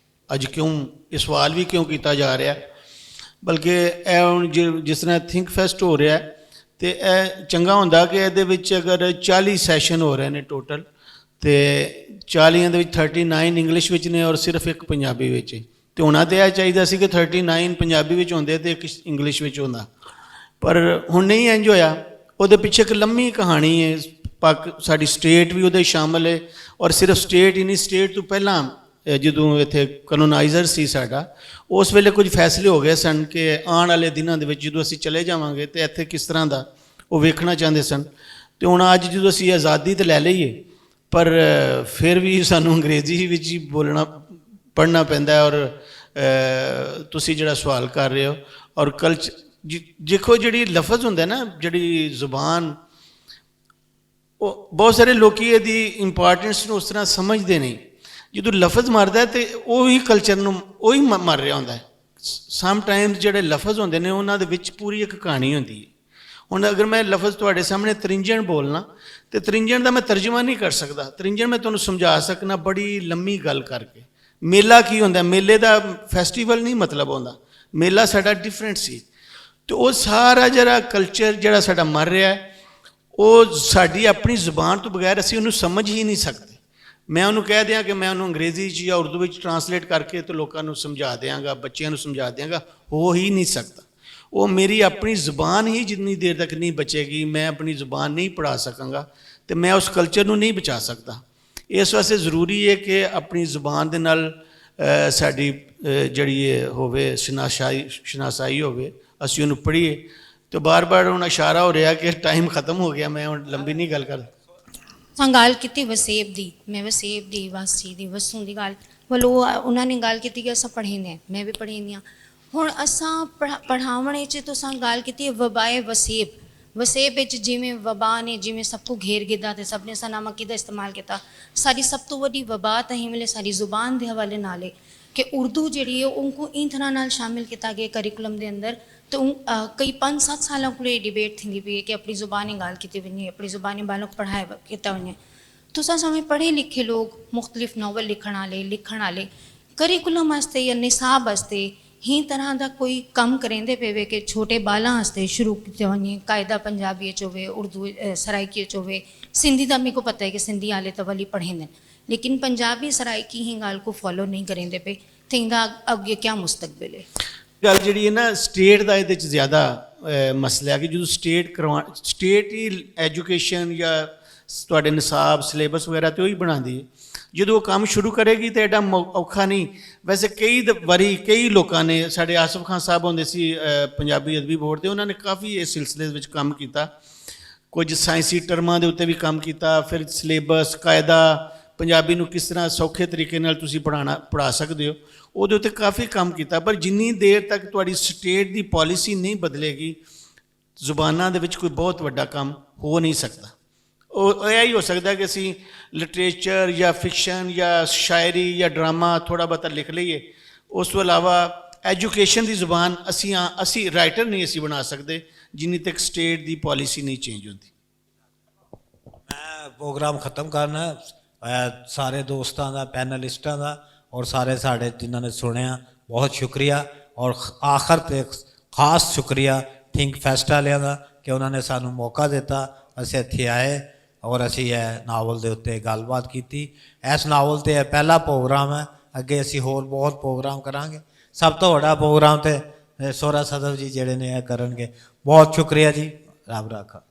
Speaker 3: ਅੱਜ ਕਿਉਂ ਇਹ ਸਵਾਲ ਵੀ ਕਿਉਂ ਕੀਤਾ ਜਾ ਰਿਹਾ, ਬਲਕਿ ਇਹ ਹੁਣ ਜਿਸ ਤਰ੍ਹਾਂ ਥਿੰਕ ਫੈਸਟ ਹੋ ਰਿਹਾ ਤੇ ਇਹ ਚੰਗਾ ਹੁੰਦਾ ਕਿ ਇਹਦੇ ਵਿੱਚ ਅਗਰ 40 ਸੈਸ਼ਨ ਹੋ ਰਹੇ ਨੇ ਟੋਟਲ, ਤੇ 40 ਦੇ ਵਿੱਚ 39 ਇੰਗਲਿਸ਼ ਵਿੱਚ ਨੇ ਔਰ ਸਿਰਫ ਇੱਕ ਪੰਜਾਬੀ ਵਿੱਚ ਹੈ। ਤੇ ਹੋਣਾ ਤੇ ਇਹ ਚਾਹੀਦਾ ਸੀ ਕਿ 39 ਪੰਜਾਬੀ ਵਿੱਚ ਹੁੰਦੇ ਤੇ ਇੱਕ ਇੰਗਲਿਸ਼ ਵਿੱਚ ਹੁੰਦਾ, ਪਰ ਹੁਣ ਨਹੀਂ ਇੰਜ ਹੋਇਆ। ਉਹਦੇ ਪਿੱਛੇ ਇੱਕ ਲੰਮੀ ਕਹਾਣੀ ਹੈ, ਸਾਡੀ ਸਟੇਟ ਵੀ ਉਹਦੇ ਸ਼ਾਮਲ ਹੈ, ਔਰ ਸਿਰਫ ਸਟੇਟ ਹੀ ਨਹੀਂ, ਸਟੇਟ ਤੋਂ ਪਹਿਲਾਂ ਜਦੋਂ ਇੱਥੇ ਕਲੋਨਾਈਜ਼ਰ ਸੀ ਸਾਡਾ, ਉਸ ਵੇਲੇ ਕੁਝ ਫੈਸਲੇ ਹੋ ਗਏ ਸਨ ਕਿ ਆਉਣ ਵਾਲੇ ਦਿਨਾਂ ਦੇ ਵਿੱਚ ਜਦੋਂ ਅਸੀਂ ਚਲੇ ਜਾਵਾਂਗੇ ਤੇ ਇੱਥੇ ਕਿਸ ਤਰ੍ਹਾਂ ਦਾ ਉਹ ਵੇਖਣਾ ਚਾਹੁੰਦੇ ਸਨ। ਤੇ ਹੁਣ ਅੱਜ ਜਦੋਂ ਅਸੀਂ ਆਜ਼ਾਦੀ ਤਾਂ ਲੈ ਲਈਏ, ਪਰ ਫਿਰ ਵੀ ਸਾਨੂੰ ਅੰਗਰੇਜ਼ੀ ਵਿੱਚ ਹੀ ਬੋਲਣਾ ਪੜ੍ਹਨਾ ਪੈਂਦਾ। ਔਰ ਤੁਸੀਂ ਜਿਹੜਾ ਸਵਾਲ ਕਰ ਰਹੇ ਹੋ, ਔਰ ਦੇਖੋ ਜਿਹੜੀ ਲਫ਼ਜ਼ ਹੁੰਦਾ ਨਾ, ਜਿਹੜੀ ਜ਼ੁਬਾਨ, ਉਹ ਬਹੁਤ ਸਾਰੇ ਲੋਕੀ ਇਹਦੀ ਇੰਪੋਰਟੈਂਸ ਨੂੰ ਉਸ ਤਰ੍ਹਾਂ ਸਮਝਦੇ ਨਹੀਂ। ਜਦੋਂ ਲਫ਼ਜ਼ ਮਰਦਾ ਤੇ ਉਹੀ ਕਲਚਰ ਨੂੰ ਉਹੀ ਮਰ ਰਿਹਾ ਹੁੰਦਾ ਹੈ। ਸਮ ਟਾਈਮਸ ਜਿਹੜੇ ਲਫ਼ਜ਼ ਹੁੰਦੇ ਨੇ ਉਹਨਾਂ ਦੇ ਵਿੱਚ ਪੂਰੀ ਇੱਕ ਕਹਾਣੀ ਹੁੰਦੀ ਹੈ। ਹੁਣ ਅਗਰ ਮੈਂ ਲਫ਼ਜ਼ ਤੁਹਾਡੇ ਸਾਹਮਣੇ ਤ੍ਰਿੰਜਣ ਬੋਲਣਾ, ਤੇ ਤ੍ਰਿੰਜਣ ਦਾ ਮੈਂ ਤਰਜਮਾ ਨਹੀਂ ਕਰ ਸਕਦਾ। ਤ੍ਰਿੰਜਣ ਮੈਂ ਤੁਹਾਨੂੰ ਸਮਝਾ ਸਕਣਾ ਬੜੀ ਲੰਮੀ ਗੱਲ ਕਰਕੇ। ਮੇਲਾ ਕੀ ਹੁੰਦਾ? ਮੇਲੇ ਦਾ ਫੈਸਟੀਵਲ ਨਹੀਂ ਮਤਲਬ ਹੁੰਦਾ, ਮੇਲਾ ਸਾਡਾ ਡਿਫਰੈਂਟ ਸੀ। ਤੇ ਉਹ ਸਾਰਾ ਜਿਹੜਾ ਕਲਚਰ ਜਿਹੜਾ ਸਾਡਾ ਮਰ ਰਿਹਾ ਹੈ, ਉਹ ਸਾਡੀ ਆਪਣੀ ਜ਼ੁਬਾਨ ਤੋਂ ਬਗੈਰ ਅਸੀਂ ਉਹਨੂੰ ਸਮਝ ਹੀ ਨਹੀਂ ਸਕਦੇ। ਮੈਂ ਉਹਨੂੰ ਕਹਿ ਦਿਆਂ ਕਿ ਮੈਂ ਉਹਨੂੰ ਅੰਗਰੇਜ਼ੀ 'ਚ ਜਾਂ ਉਰਦੂ ਵਿੱਚ ਟਰਾਂਸਲੇਟ ਕਰਕੇ ਤੇ ਲੋਕਾਂ ਨੂੰ ਸਮਝਾ ਦਿਆਂਗਾ, ਬੱਚਿਆਂ ਨੂੰ ਸਮਝਾ ਦਿਆਂਗਾ, ਹੋ ਹੀ ਨਹੀਂ ਸਕਦਾ। ਉਹ ਮੇਰੀ ਆਪਣੀ ਜ਼ੁਬਾਨ ਹੀ ਜਿੰਨੀ ਦੇਰ ਤੱਕ ਨਹੀਂ ਬਚੇਗੀ, ਮੈਂ ਆਪਣੀ ਜ਼ੁਬਾਨ ਨਹੀਂ ਪੜ੍ਹਾ ਸਕਾਂਗਾ ਤੇ ਮੈਂ ਉਸ ਕਲਚਰ ਨੂੰ ਨਹੀਂ ਬਚਾ ਸਕਦਾ। ਇਸ ਵਾਸਤੇ ਜ਼ਰੂਰੀ ਹੈ ਕਿ ਆਪਣੀ ਜ਼ੁਬਾਨ ਦੇ ਨਾਲ ਸਾਡੀ ਜਿਹੜੀ ਇਹ ਹੋਵੇ ਸ਼ਨਾਸਾਈ ਹੋਵੇ, ਅਸੀਂ ਉਹਨੂੰ ਪੜ੍ਹੀਏ। ਤੇ ਬਾਰ-ਬਾਰ ਹੁਣ ਇਸ਼ਾਰਾ ਹੋ ਰਿਹਾ ਕਿ ਟਾਈਮ ਖਤਮ ਹੋ ਗਿਆ, ਮੈਂ ਹੁਣ ਲੰਬੀ ਨਹੀਂ ਗੱਲ ਕਰ।
Speaker 6: ਹਾਂ, ਗੱਲ ਕੀਤੀ ਵਸੇਬ ਦੀ, ਮੈਂ ਵਸੇਬ ਦੀ, ਵਾਸੀ ਦੀ, ਵਸੂ ਦੀ ਗੱਲ ਵੱਲੋਂ ਉਹਨਾਂ ਨੇ ਗੱਲ ਕੀਤੀ ਕਿ ਅਸਾਂ ਪੜ੍ਹੇਂਦੇ, ਮੈਂ ਵੀ ਪੜ੍ਹੇਂਦੀ ਹਾਂ। ਹੁਣ ਅਸਾਂ ਪੜ੍ਹਾਉਣ 'ਚ ਤੁਸਾਂ ਗੱਲ ਕੀਤੀ ਵਬਾਏ ਵਸੇਬ। ਵਸੇਬ ਵਿੱਚ ਜਿਵੇਂ ਵਬਾ ਨੇ ਜਿਵੇਂ ਸਭ ਕੁ ਘੇਰ ਗਿੱਦਾ ਤੇ ਸਭ ਨੇ ਅਸਾਂ ਨਾਮਕ ਕਿਹਦਾ ਇਸਤੇਮਾਲ ਕੀਤਾ। ਸਾਡੀ ਸਭ ਤੋਂ ਵੱਡੀ ਵਬਾ ਤਾਂ ਹੀ ਵੇਲੇ ਸਾਡੀ ਜ਼ੁਬਾਨ ਦੇ ਹਵਾਲੇ ਨਾਲ ਹੈ ਕਿ ਉਰਦੂ ਜਿਹੜੀ ਹੈ ਉਹਨੂੰ ਇਸ ਤਰ੍ਹਾਂ ਨਾਲ ਸ਼ਾਮਿਲ ਕੀਤਾ ਗਿਆ ਕਰਿਕੂਲਮ ਦੇ ਅੰਦਰ। तो कई 5-7 सालों को डिबेट थी पई कि अपनी ज़ुबानी गाल की वञे, अपनी ज़ुबानी बालों को पढ़ाए किया वञे। तो समय पढ़े लिखे लोग मुख्तलिफ नॉवल लिखण वाले करिकुलम वास्ते या निसाब वास्ते ही तरह का कोई कम करेंदे पे कि छोटे बालों वास्ते शुरू किया वञे। कायदा पंजाबी होवे, उर्दू सराइकी होवे, सिंधी का मेरे को पता है कि सिंधी वाले तो वली पढ़ेंदे, लेकिन पंजाबी सराइकी ही गाल को फॉलो नहीं करेंदे पे। तो इनका अगे क्या मुस्तकबिल है?
Speaker 3: ਗੱਲ ਜਿਹੜੀ ਹੈ ਨਾ, ਸਟੇਟ ਦਾ ਇਹਦੇ 'ਚ ਜ਼ਿਆਦਾ ਮਸਲਾ ਹੈ ਕਿ ਜਦੋਂ ਸਟੇਟ ਹੀ ਐਜੂਕੇਸ਼ਨ ਜਾਂ ਤੁਹਾਡੇ ਨਿਸਾਬ ਸਿਲੇਬਸ ਵਗੈਰਾ ਤੇ ਉਹੀ ਬਣਾਉਂਦੀ ਹੈ। ਜਦੋਂ ਉਹ ਕੰਮ ਸ਼ੁਰੂ ਕਰੇਗੀ ਤਾਂ ਐਡਾ ਔਖਾ ਨਹੀਂ। ਵੈਸੇ ਕਈ ਲੋਕਾਂ ਨੇ, ਸਾਡੇ ਆਸਫ ਖਾਨ ਸਾਹਿਬ ਹੁੰਦੇ ਸੀ ਪੰਜਾਬੀ ਅਦਬੀ ਬੋਰਡ ਦੇ, ਉਹਨਾਂ ਨੇ ਕਾਫੀ ਇਸ ਸਿਲਸਿਲੇ ਵਿੱਚ ਕੰਮ ਕੀਤਾ। ਕੁਝ ਸਾਇੰਸੀ ਟਰਮਾਂ ਦੇ ਉੱਤੇ ਵੀ ਕੰਮ ਕੀਤਾ, ਫਿਰ ਸਿਲੇਬਸ, ਕਾਇਦਾ, ਪੰਜਾਬੀ ਨੂੰ ਕਿਸ ਤਰ੍ਹਾਂ ਸੌਖੇ ਤਰੀਕੇ ਨਾਲ ਤੁਸੀਂ ਪੜ੍ਹਾ ਸਕਦੇ ਹੋ, ਉਹਦੇ ਉੱਤੇ ਕਾਫੀ ਕੰਮ ਕੀਤਾ। ਪਰ ਜਿੰਨੀ ਦੇਰ ਤੱਕ ਤੁਹਾਡੀ ਸਟੇਟ ਦੀ ਪਾਲਿਸੀ ਨਹੀਂ ਬਦਲੇਗੀ, ਜ਼ੁਬਾਨਾਂ ਦੇ ਵਿੱਚ ਕੋਈ ਬਹੁਤ ਵੱਡਾ ਕੰਮ ਹੋ ਨਹੀਂ ਸਕਦਾ। ਉਹ ਇਹ ਹੀ ਹੋ ਸਕਦਾ ਕਿ ਅਸੀਂ ਲਿਟਰੇਚਰ ਜਾਂ ਫਿਕਸ਼ਨ ਜਾਂ ਸ਼ਾਇਰੀ ਜਾਂ ਡਰਾਮਾ ਥੋੜ੍ਹਾ ਬਹੁਤਾ ਲਿਖ ਲਈਏ, ਉਸ ਤੋਂ ਇਲਾਵਾ ਐਜੂਕੇਸ਼ਨ ਦੀ ਜ਼ੁਬਾਨ ਅਸੀਂ ਰਾਈਟਰ ਨਹੀਂ ਅਸੀਂ ਬਣਾ ਸਕਦੇ ਜਿੰਨੀ ਤੱਕ ਸਟੇਟ ਦੀ ਪਾਲਿਸੀ ਨਹੀਂ ਚੇਂਜ ਹੁੰਦੀ।
Speaker 1: मैं प्रोग्राम ख़त्म करना सारे दोस्तों का, पैनलिस्टों का और सारे साढ़े जिन्होंने सुनिया, बहुत शुक्रिया। और आखिर ते खास शुक्रिया थिंक फैस्ट वालियां का कि उन्होंने सानू मौका दिता, असीं इत्थे आए और असीं यह नावल के उत्ते गलबात की। इस नावल ते पहला प्रोग्राम है, अगे असीं होर बहुत प्रोग्राम करांगे। सब तो बड़ा प्रोग्राम तो सोहरा सदफ जी जिहड़े ने करनगे। बहुत शुक्रिया जी, रब राखा।